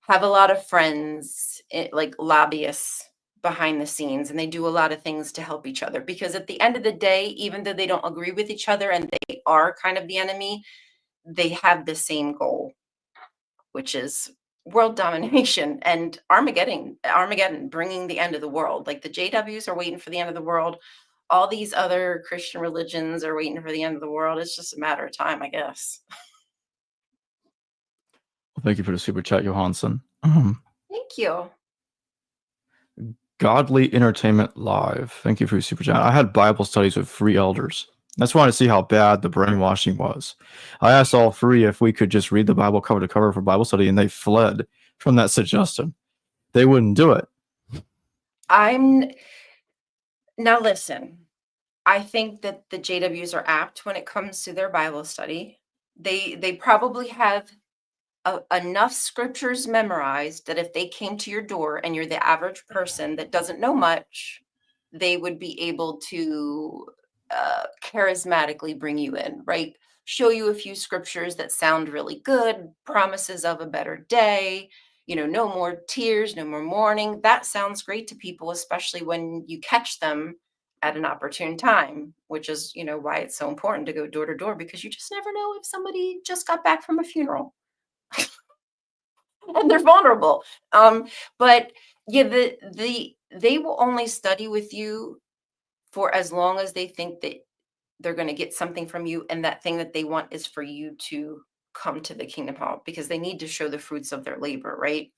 have a lot of friends, like lobbyists behind the scenes, and they do a lot of things to help each other. Because at the end of the day, even though they don't agree with each other and they are kind of the enemy, they have the same goal, which is world domination and Armageddon, bringing the end of the world. Like the JWs are waiting for the end of the world. All these other Christian religions are waiting for the end of the world. It's just a matter of time, I guess. Well, thank you for the super chat, Johansson. Thank you. Godly Entertainment Live. Thank you for your super chat. I had Bible studies with 3 elders. I just wanted to see how bad the brainwashing was. I asked all 3 if we could just read the Bible cover to cover for Bible study, and they fled from that suggestion. They wouldn't do it. Now listen, I think that the JWs are apt when it comes to their Bible study. They probably have enough scriptures memorized that if they came to your door and you're the average person that doesn't know much, they would be able to charismatically bring you in, right? Show you a few scriptures that sound really good, promises of a better day, no more tears, no more mourning. That sounds great to people, especially when you catch them at an opportune time, which is, why it's so important to go door to door, because you just never know if somebody just got back from a funeral and they're vulnerable. But yeah, they will only study with you for as long as they think that they're going to get something from you, and that thing that they want is for you to come to the kingdom hall, because they need to show the fruits of their labor, right?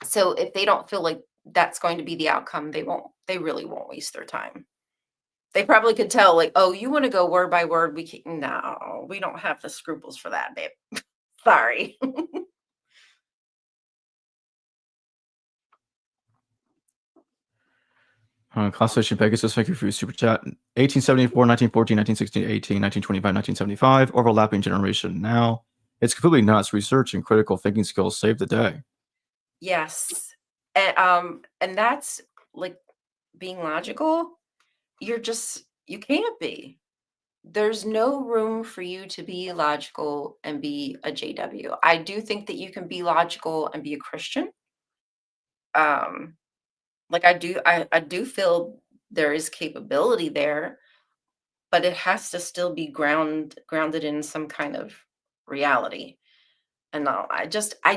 So if they don't feel like that's going to be the outcome, they really won't waste their time. They probably could tell, like, oh, you want to go word by word. No, we don't have the scruples for that, babe. Sorry. Constellation Pegasus, thank you for your super chat. 1874, 1914, 1916, 18, 1925, 1975, overlapping generation now. It's completely nuts. Research and critical thinking skills save the day. Yes. And that's like being logical. You can't be. There's no room for you to be logical and be a JW. I do think that you can be logical and be a Christian. Like I do feel there is capability there, but it has to still be grounded in some kind of reality. And no, I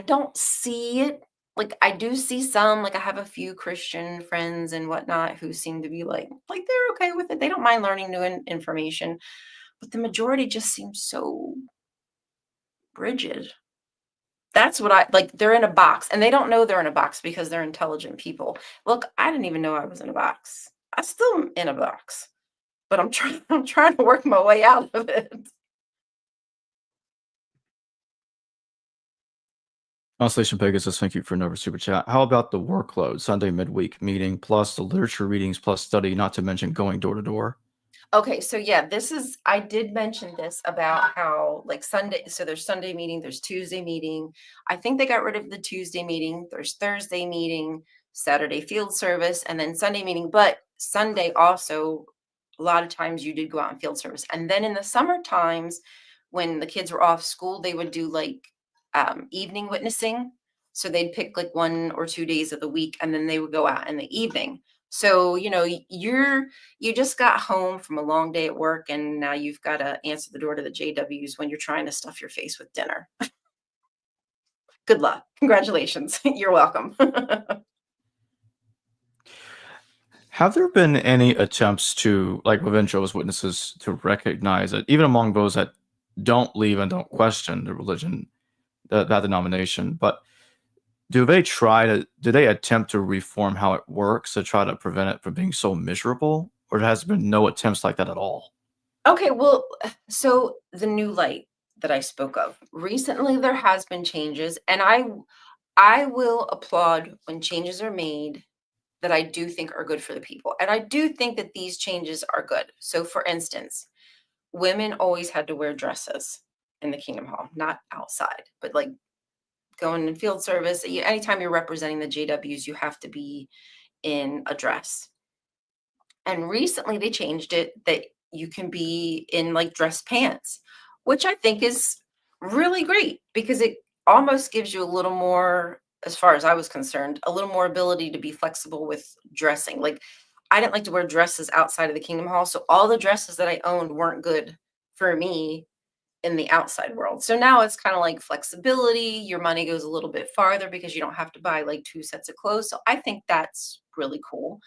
don't see it. Like I do see some, like I have a few Christian friends and whatnot who seem to be like they're okay with it. They don't mind learning new information, but the majority just seems so rigid. That's what I like. They're in a box and they don't know they're in a box because they're intelligent people. Look, I didn't even know I was in a box. I still am in a box, but I'm trying to work my way out of it. Constellation Pegasus, thank you for another super chat. How about the workload? Sunday midweek meeting plus the literature readings plus study, not to mention going door to door. Okay, so yeah, I did mention this about how like Sunday, so there's Sunday meeting, there's Tuesday meeting. I think they got rid of the Tuesday meeting. There's Thursday meeting, Saturday field service, and then Sunday meeting. But Sunday also, a lot of times you did go out in field service. And then in the summer times, when the kids were off school, they would do like evening witnessing. So they'd pick like 1 or 2 days of the week, and then they would go out in the evening. So, you just got home from a long day at work and now you've got to answer the door to the JWs when you're trying to stuff your face with dinner. Good luck. Congratulations. You're welcome. Have there been any attempts to, like within Jehovah's Witnesses, to recognize it, even among those that don't leave and don't question the religion, that denomination, but do they attempt to reform how it works to try to prevent it from being so miserable? Or has there been no attempts like that at all? Okay, well, so the new light that I spoke of, recently there has been changes, and I will applaud when changes are made that I do think are good for the people. And I do think that these changes are good. So for instance, women always had to wear dresses in the Kingdom Hall, not outside, but like going in field service. Anytime you're representing the JWs, you have to be in a dress. And recently they changed it that you can be in like dress pants, which I think is really great because it almost gives you a little more, as far as I was concerned, a little more ability to be flexible with dressing. Like I didn't like to wear dresses outside of the Kingdom Hall. So all the dresses that I owned weren't good for me in the outside world. So now it's kind of like flexibility. Your money goes a little bit farther because you don't have to buy like 2 sets of clothes. So I think that's really cool.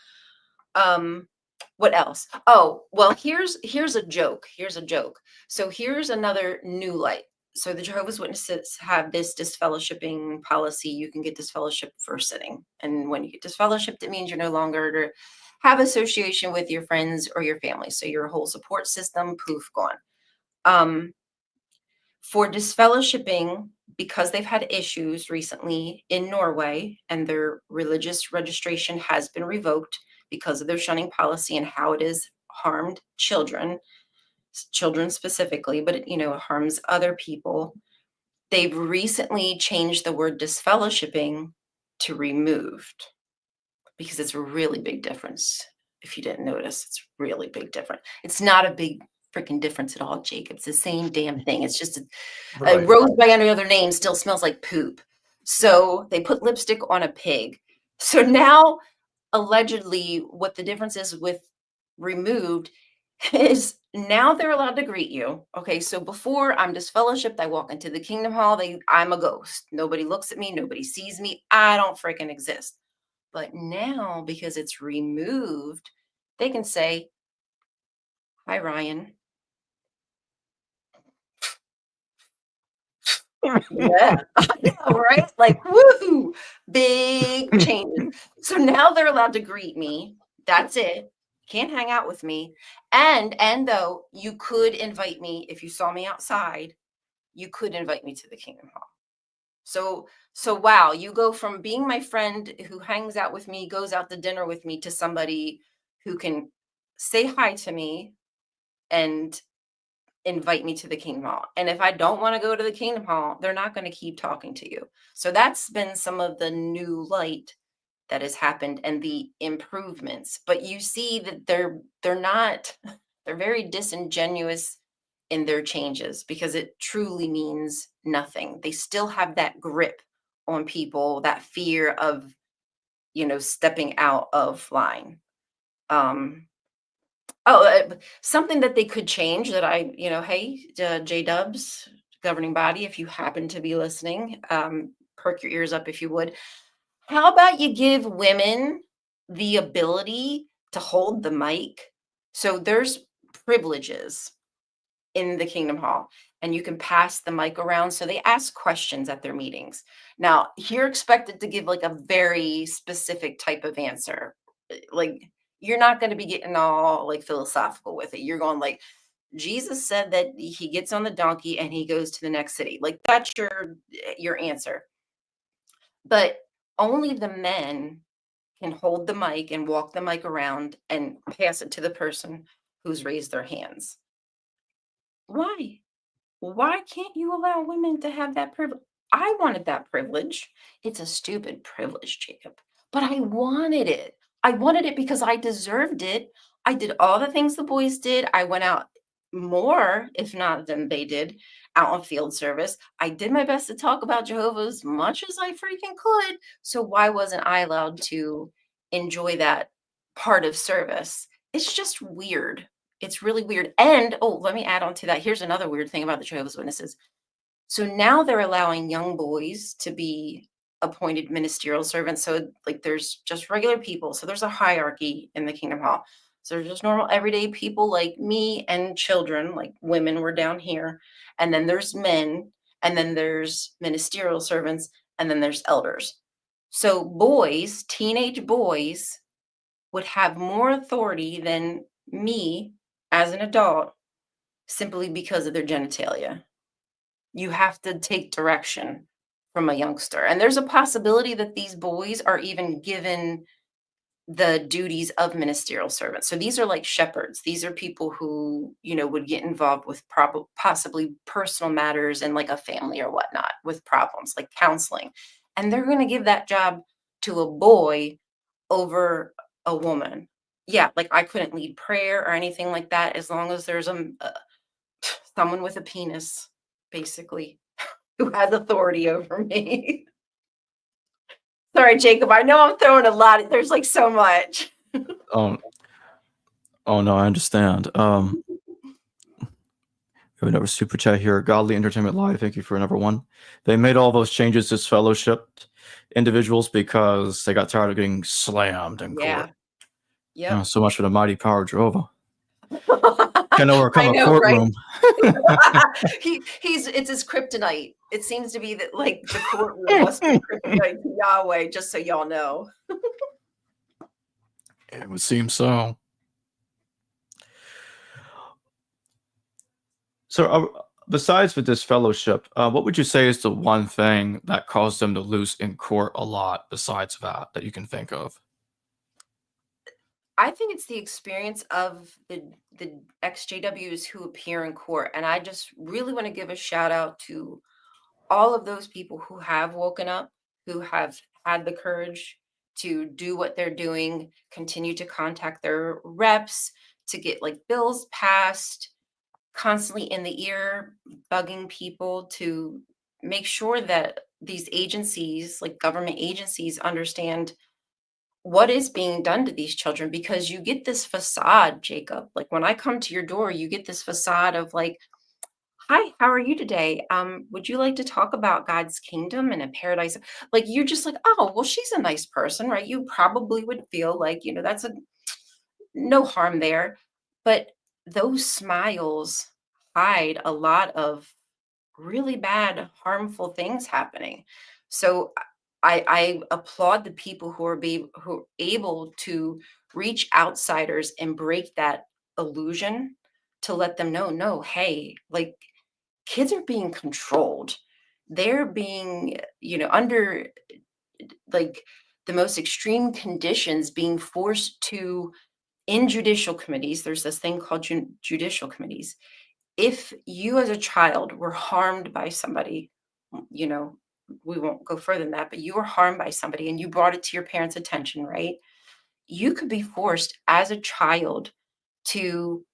What else? Oh, well, here's a joke. Here's a joke. So here's another new light. So the Jehovah's Witnesses have this disfellowshipping policy. You can get disfellowship for sitting. And when you get disfellowshipped, it means you're no longer to have association with your friends or your family. So your whole support system, poof, gone. For disfellowshipping, because they've had issues recently in Norway and their religious registration has been revoked because of their shunning policy and how it has harmed children specifically, but it harms other people. They've recently changed the word disfellowshipping to removed because it's a really big difference. If you didn't notice, it's really big difference. It's not a big freaking difference at all, Jacob. It's the same damn thing. It's just a rose by any other name still smells like poop. So they put lipstick on a pig. So now, allegedly, what the difference is with removed is now they're allowed to greet you. Okay, so before I'm disfellowshipped, I walk into the Kingdom Hall. I'm a ghost. Nobody looks at me. Nobody sees me. I don't freaking exist. But now, because it's removed, they can say, "Hi, Ryan." Yeah, I know, right? Like, woohoo, big changes. So now they're allowed to greet me. That's it. can't hang out with me. And though you could invite me, if you saw me outside, you could invite me to the Kingdom Hall. So wow, you go from being my friend who hangs out with me, goes out to dinner with me, to somebody who can say hi to me and invite me to the Kingdom Hall. And if I don't want to go to the Kingdom Hall, they're not going to keep talking to you. So that's been some of the new light that has happened and the improvements. But you see that they're not they're very disingenuous in their changes, because it truly means nothing. They still have that grip on people, that fear of, stepping out of line. Something that they could change, that hey, J-Dubs, governing body, if you happen to be listening, perk your ears up if you would. How about you give women the ability to hold the mic? So there's privileges in the Kingdom Hall, and you can pass the mic around. So they ask questions at their meetings. Now, you're expected to give like a very specific type of answer. Like, you're not going to be getting all like philosophical with it. You're going like, Jesus said that he gets on the donkey and he goes to the next city. Like, that's your answer. But only the men can hold the mic and walk the mic around and pass it to the person who's raised their hands. Why? Why can't you allow women to have that privilege? I wanted that privilege. It's a stupid privilege, Jacob, but I wanted it. I wanted it because I deserved it. I did all the things the boys did. I went out more, if not than they did, out on field service. I did my best to talk about Jehovah as much as I freaking could. So why wasn't I allowed to enjoy that part of service? It's just weird. It's really weird. And let me add on to that. Here's another weird thing about the Jehovah's Witnesses. So now they're allowing young boys to be appointed ministerial servants. So like, there's just regular people. So there's a hierarchy in the Kingdom Hall. So there's just normal everyday people like me, and children, like women were down here. And then there's men, and then there's ministerial servants, and then there's elders. So boys, teenage boys, would have more authority than me as an adult, simply because of their genitalia. You have to take direction from a youngster. And there's a possibility that these boys are even given the duties of ministerial servants. So these are like shepherds. These are people who, would get involved with possibly personal matters and like a family or whatnot, with problems like counseling. And they're going to give that job to a boy over a woman. Yeah, like I couldn't lead prayer or anything like that, as long as there's someone with a penis, basically, who has authority over me. Sorry, Jacob. I know I'm throwing a lot. There's like so much. Oh no, I understand. We have another super chat here. Godly Entertainment Live, thank you for number one. They made all those changes as fellowship individuals because they got tired of getting slammed in court. Yep. So much for the mighty power of Jehovah. Can overcome I a know, courtroom. Right? It's his kryptonite. It seems to be that like the courtroom must be kryptonite to Yahweh, just so y'all know. It would seem so. So, besides with this fellowship, what would you say is the one thing that caused them to lose in court a lot, besides that you can think of? I think it's the experience of the ex-JWs who appear in court. And I just really want to give a shout out to all of those people who have woken up, who have had the courage to do what they're doing, continue to contact their reps to get like bills passed, constantly in the ear, bugging people to make sure that these agencies, like government agencies, understand what is being done to these children. Because you get this facade, Jacob. Like when I come to your door, you get this facade of like, hi, how are you today? Would you like to talk about God's kingdom and a paradise? Like, you're just like, oh, well, she's a nice person, right? You probably would feel like, that's no harm there. But those smiles hide a lot of really bad, harmful things happening. So I applaud the people who are able to reach outsiders and break that illusion to let them know, no, hey, like kids are being controlled. They're being, under like the most extreme conditions, being forced to, in judicial committees, there's this thing called judicial committees. If you as a child were harmed by somebody, you know, we won't go further than that, but you were harmed by somebody and you brought it to your parents' attention, right? You could be forced as a child to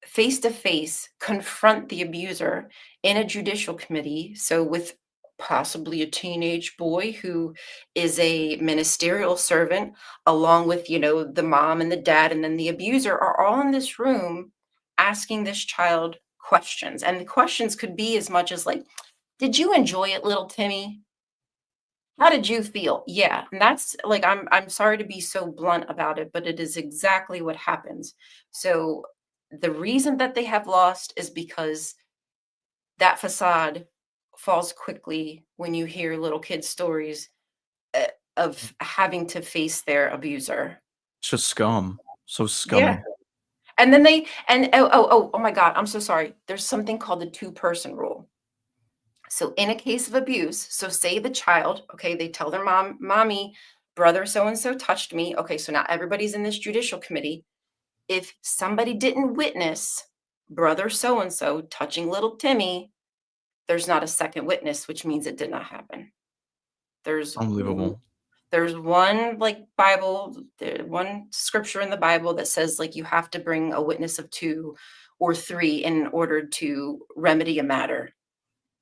face to face confront the abuser in a judicial committee. So, with possibly a teenage boy who is a ministerial servant, along with, the mom and the dad, and then the abuser, are all in this room asking this child questions. And the questions could be as much as like, did you enjoy it, little Timmy? How did you feel? Yeah, and that's like I'm sorry to be so blunt about it, but it is exactly what happens. So the reason that they have lost is because that facade falls quickly when you hear little kids' stories of having to face their abuser. It's just scum. So Yeah. scummy. And then oh my God, I'm so sorry. There's something called the two-person rule. So in a case of abuse, so say the child, okay, they tell their mommy, brother so and so touched me. Okay, so now everybody's in this judicial committee. If somebody didn't witness brother so and so touching little Timmy, there's not a second witness, which means it did not happen. There's Unbelievable. there's one like one scripture in the Bible that says like you have to bring a witness of two or three in order to remedy a matter.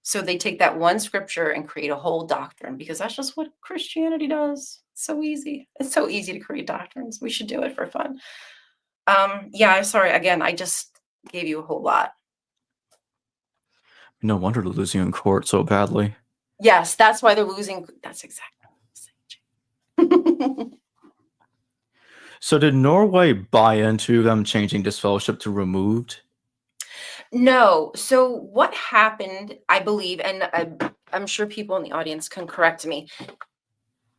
So they take that one scripture and create a whole doctrine because that's just what Christianity does. It's so easy. It's so easy to create doctrines. We should do it for fun. Yeah, I'm sorry. Again, I just gave you a whole lot. No wonder they're losing in court so badly. Yes, that's why they're losing. That's exactly what I'm saying. So did Norway buy into them changing disfellowship to removed? No. So what happened, I believe, and I'm sure people in the audience can correct me,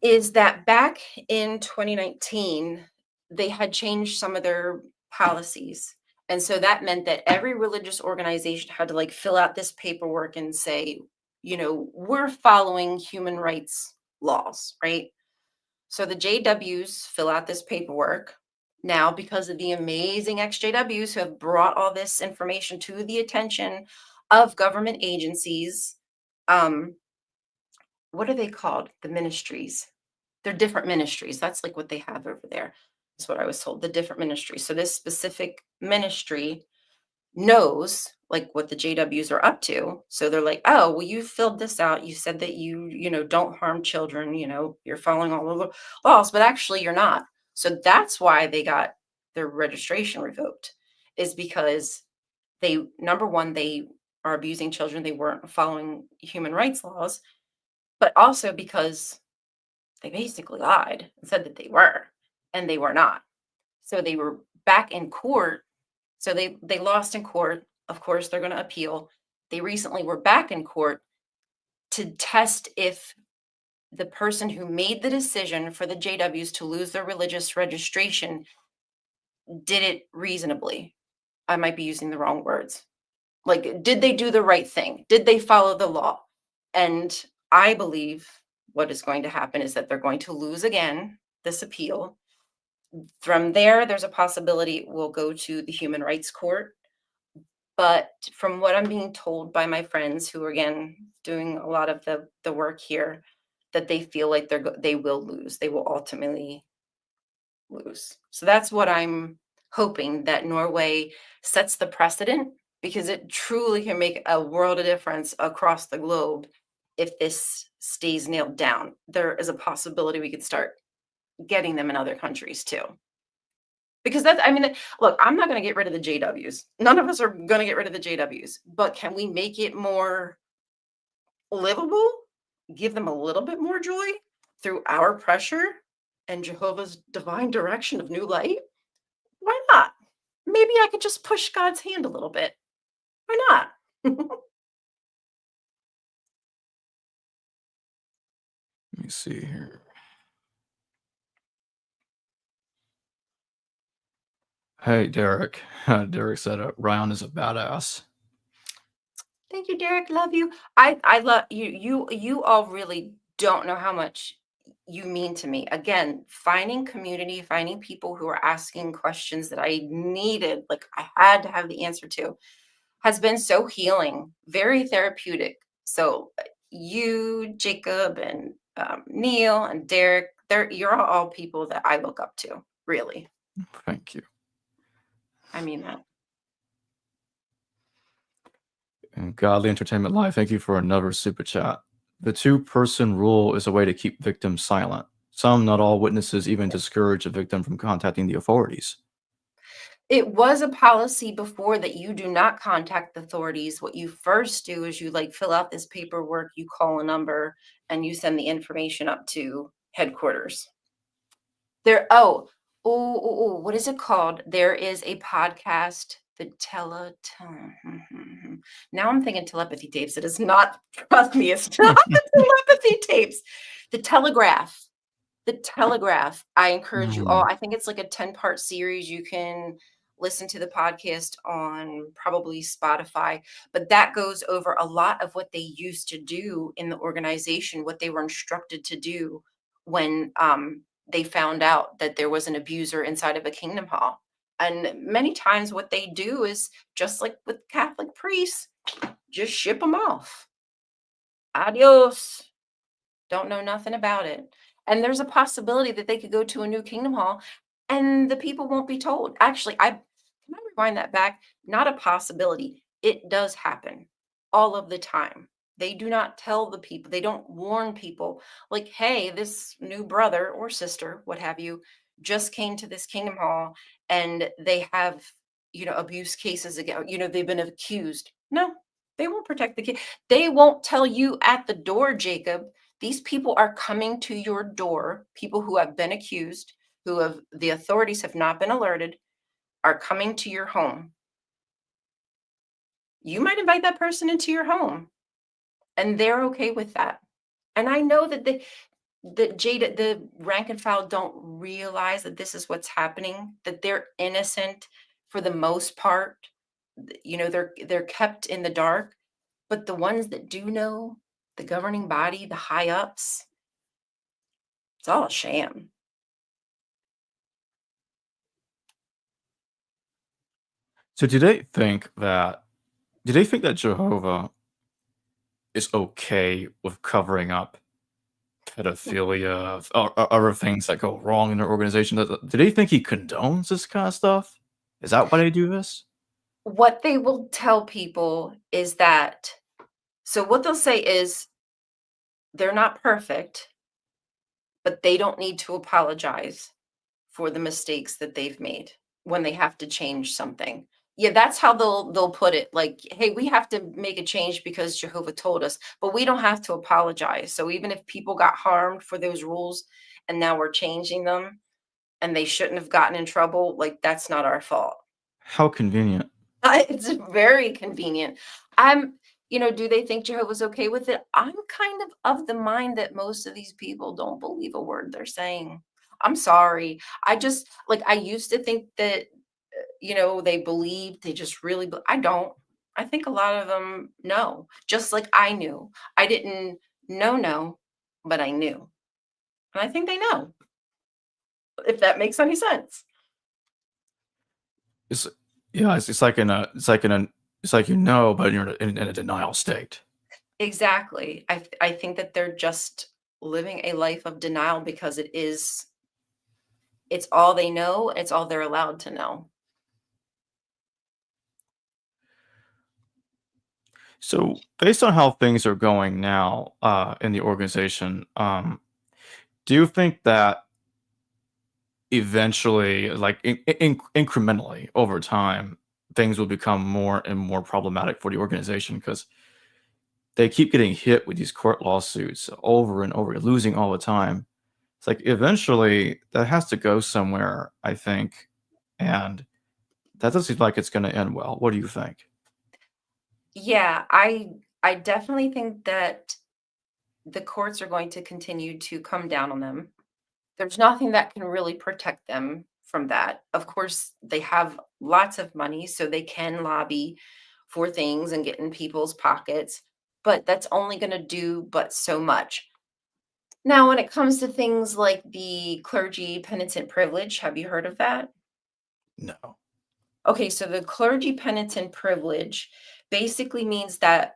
is that back in 2019, they had changed some of their policies. And so that meant that every religious organization had to like fill out this paperwork and say, we're following human rights laws, right? So the JWs fill out this paperwork. Now, because of the amazing XJWs who have brought all this information to the attention of government agencies, what are they called? The ministries. They're different ministries. That's like what they have over there. Is what I was told. The different ministries. So this specific ministry knows like what the JWs are up to. So they're like, oh, well, you filled this out. You said that you don't harm children. You're following all the laws, but actually you're not. So that's why they got their registration revoked. Is because they number one they are abusing children. They weren't following human rights laws, but also because they basically lied and said that they were, and they were not. So they were back in court. So they lost in court. Of course, they're going to appeal. They recently were back in court to test if the person who made the decision for the JWs to lose their religious registration did it reasonably. I might be using the wrong words. Like, did they do the right thing? Did they follow the law? And I believe what is going to happen is that they're going to lose again this appeal. From there, there's a possibility it will go to the Human Rights Court. But from what I'm being told by my friends who are, again, doing a lot of the work here, that they feel like they will lose. They will ultimately lose. So that's what I'm hoping, that Norway sets the precedent, because it truly can make a world of difference across the globe if this stays nailed down. There is a possibility we could start getting them in other countries too. Because look, I'm not going to get rid of the JWs. None of us are going to get rid of the JWs, but can we make it more livable? Give them a little bit more joy through our pressure and Jehovah's divine direction of new light? Why not? Maybe I could just push God's hand a little bit. Why not? Let me see here. Hey, Derek. Derek said Rion is a badass. Thank you, Derek. Love you. I love you. You all really don't know how much you mean to me. Again, finding community, finding people who are asking questions that I needed, like I had to have the answer to, has been so healing, very therapeutic. So you, Jacob, and Neil and Derek, you're all people that I look up to. Really, Thank you. I mean that. And Godly Entertainment Live, thank you for another super chat. The two-person rule is a way to keep victims silent. Some, not all witnesses, even discourage a victim from contacting the authorities. It was a policy before that you do not contact the authorities. What you first do is you like fill out this paperwork, you call a number, and you send the information up to headquarters. What is it called? There is a podcast, now I'm thinking telepathy tapes. It is not, trust me, it's not the telepathy tapes. The Telegraph. The Telegraph. I encourage you all. I think it's like a 10-part series. You can listen to the podcast on probably Spotify, but that goes over a lot of what they used to do in the organization, what they were instructed to do when they found out that there was an abuser inside of a kingdom hall. And many times what they do is just like with Catholic priests, just ship them off. Adios. Don't know nothing about it. And there's a possibility that they could go to a new kingdom hall and the people won't be told. Actually, can I rewind that back? Not a possibility. It does happen all of the time. They do not tell the people, they don't warn people like, hey, this new brother or sister, what have you, just came to this kingdom hall and they have, abuse cases again, they've been accused. No, they won't protect the kid. They won't tell you at the door, Jacob. These people are coming to your door, people who have been accused, the authorities have not been alerted, are coming to your home. You might invite that person into your home and they're okay with that. And I know that the rank and file don't realize that this is what's happening, that they're innocent for the most part. They're kept in the dark, but the ones that do know, the governing body, the high ups, it's all a sham. So do they think that Jehovah is okay with covering up pedophilia or other things that go wrong in their organization? Do they think he condones this kind of stuff? Is that why they do this? What they will tell people is that, so what they'll say is they're not perfect, but they don't need to apologize for the mistakes that they've made when they have to change something. Yeah, that's how they'll put it. Like, hey, we have to make a change because Jehovah told us, but we don't have to apologize. So even if people got harmed for those rules and now we're changing them and they shouldn't have gotten in trouble, like that's not our fault. How convenient. It's very convenient. Do they think Jehovah's okay with it? I'm kind of the mind that most of these people don't believe a word they're saying. I'm sorry. I used to think that, they believed, they just really, I don't. I think a lot of them know, just like I knew. I didn't know, but I knew. And I think they know, if that makes any sense. It's it's like but you're in a denial state. Exactly. I think that they're just living a life of denial because it's all they know, it's all they're allowed to know. So, based on how things are going now in the organization, do you think that eventually, like incrementally over time, things will become more and more problematic for the organization because they keep getting hit with these court lawsuits over and over, losing all the time? It's like eventually that has to go somewhere, I think, and that doesn't seem like it's going to end well. What do you think? Yeah, I definitely think that the courts are going to continue to come down on them. There's nothing that can really protect them from that. Of course, they have lots of money, so they can lobby for things and get in people's pockets, but that's only going to do but so much. Now, when it comes to things like the clergy penitent privilege, have you heard of that? No. Okay, so the clergy penitent privilege basically means that,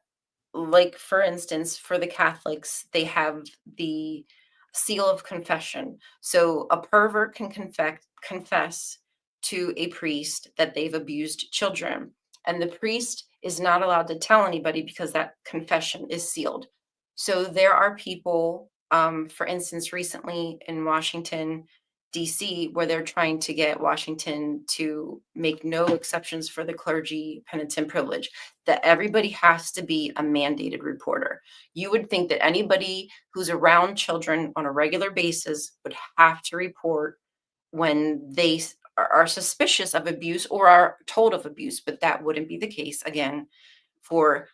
like, for instance, for the Catholics, they have the seal of confession. So a pervert can confess to a priest that they've abused children, and the priest is not allowed to tell anybody because that confession is sealed. So there are people, for instance, recently in Washington, DC, where they're trying to get Washington to make no exceptions for the clergy penitent privilege, that everybody has to be a mandated reporter. You would think that anybody who's around children on a regular basis would have to report when they are suspicious of abuse or are told of abuse, but that wouldn't be the case again for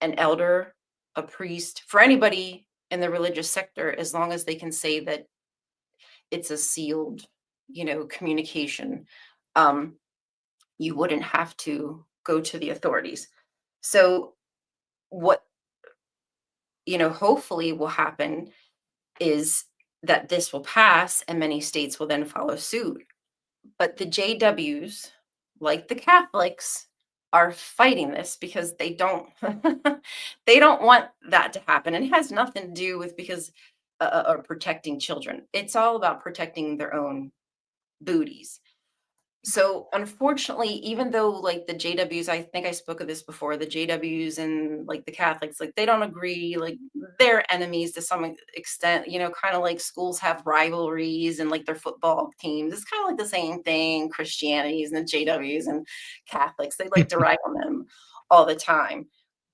an elder, a priest, for anybody in the religious sector, as long as they can say that it's a sealed, communication. Um, you wouldn't have to go to the authorities. So what, hopefully will happen is that this will pass and many states will then follow suit. But the JWs, like the Catholics, are fighting this because they don't they don't want that to happen. And it has nothing to do with because or protecting children. It's all about protecting their own booties. So unfortunately, even though like the JWs, I think I spoke of this before, the JWs and like the Catholics, like they don't agree, like they're enemies to some extent, kind of like schools have rivalries and like their football teams. It's kind of like the same thing, Christianities and the JWs and Catholics, they like to ride on them all the time.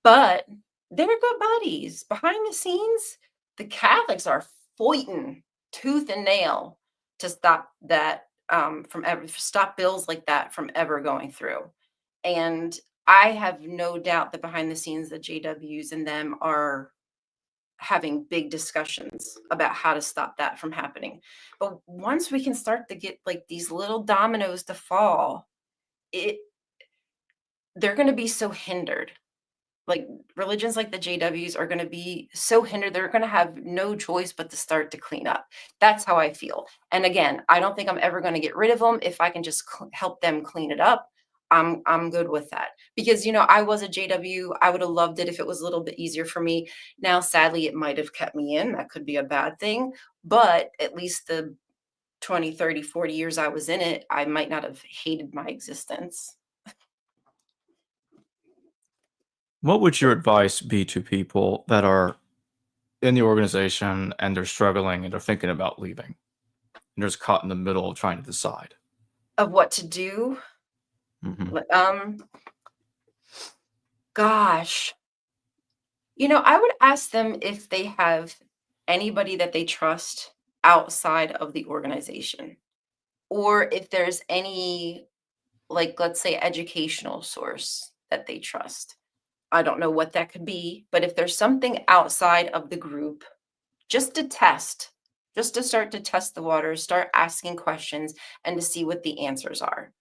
But they're good buddies. Behind the scenes, the Catholics are fighting tooth and nail to stop that from ever stop bills like that from ever going through. And I have no doubt that behind the scenes, the JWs and them are having big discussions about how to stop that from happening. But once we can start to get like these little dominoes to fall, it they're going to be so hindered. Like religions like the JWs are going to be so hindered, they're going to have no choice but to start to clean up. That's how I feel. And again, I don't think I'm ever going to get rid of them. If I can just help them clean it up, I'm good with that. Because I was a JW. I would have loved it if it was a little bit easier for me. Now, sadly, it might have kept me in. That could be a bad thing. But at least the 20, 30, 40 years I was in it, I might not have hated my existence. What would your advice be to people that are in the organization and they're struggling and they're thinking about leaving and they're just caught in the middle of trying to decide? Of what to do? Mhm. Gosh, I would ask them if they have anybody that they trust outside of the organization, or if there's any, like, let's say, educational source that they trust. I don't know what that could be, but if there's something outside of the group, just to test, just to start to test the waters, start asking questions and to see what the answers are.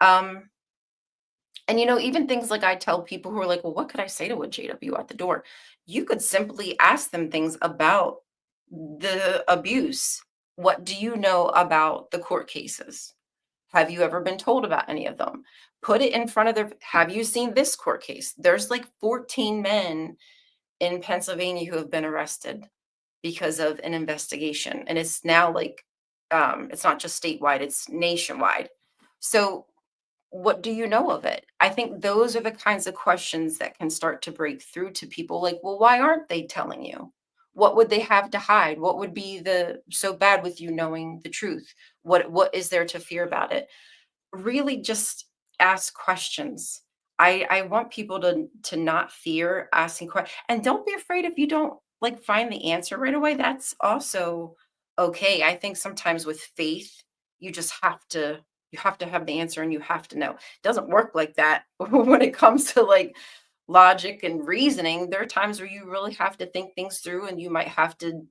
Um, And even things like I tell people who are like, well, what could I say to a JW at the door? You could simply ask them things about the abuse. What do you know about the court cases? Have you ever been told about any of them? Put it in front of their, have you seen this court case? There's like 14 men in Pennsylvania who have been arrested because of an investigation. And it's now like, it's not just statewide, it's nationwide. So what do you know of it? I think those are the kinds of questions that can start to break through to people like, well, why aren't they telling you? What would they have to hide? What would be the so bad with you knowing the truth? What is there to fear about it? Really just ask questions. I want people to not fear asking questions. And don't be afraid if you don't like find the answer right away. That's also okay. I think sometimes with faith, you just have to have the answer and you have to know. It doesn't work like that when it comes to like logic and reasoning. There are times where you really have to think things through and you might have to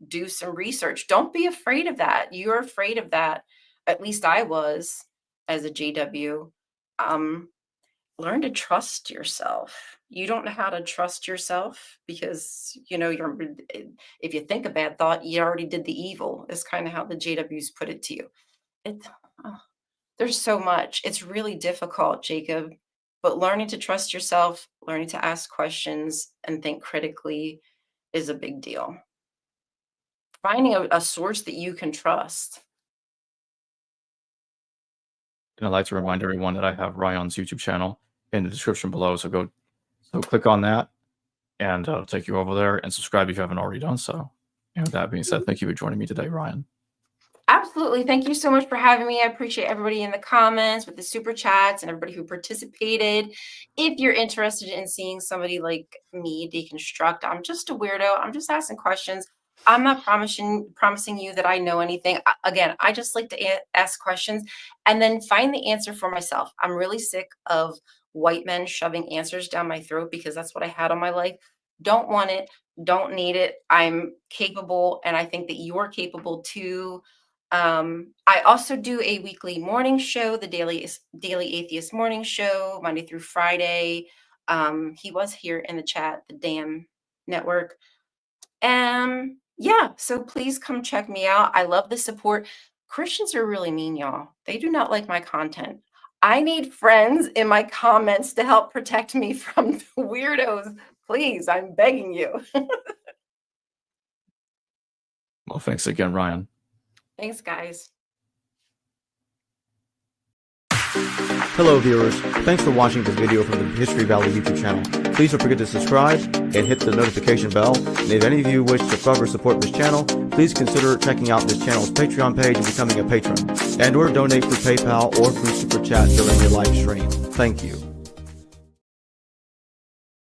do some research. Don't be afraid of that. You're afraid of that at least I was as a JW. Learn to trust yourself. You don't know how to trust yourself because, if you think a bad thought, you already did the evil, is kind of how the JWs put it to you. It, oh, there's so much. It's really difficult, Jacob, but learning to trust yourself, learning to ask questions and think critically is a big deal. Finding a source that you can trust. And I'd like to remind everyone that I have Rion's YouTube channel in the description below. So click on that and it'll take you over there, and subscribe if you haven't already done so. And with that being said, thank you for joining me today, Rion. Absolutely. Thank you so much for having me. I appreciate everybody in the comments with the super chats and everybody who participated. If you're interested in seeing somebody like me deconstruct, I'm just a weirdo. I'm just asking questions. I'm not promising you that I know anything. Again, I just like to ask questions and then find the answer for myself. I'm really sick of white men shoving answers down my throat because that's what I had all my life. Don't want it. Don't need it. I'm capable, and I think that you're capable too. I also do a weekly morning show, the Daily Atheist Morning Show, Monday through Friday. He was here in the chat, the damn network. Yeah, so please come check me out. I love the support. Christians are really mean, y'all. They do not like my content. I need friends in my comments to help protect me from the weirdos. Please, I'm begging you. Well, thanks again, Rion. Thanks, guys. Hello viewers, thanks for watching this video from the History Valley YouTube channel. Please don't forget to subscribe and hit the notification bell. And if any of you wish to further support this channel, please consider checking out this channel's Patreon page and becoming a patron, and or donate through PayPal or through Super Chat during your live stream. Thank you.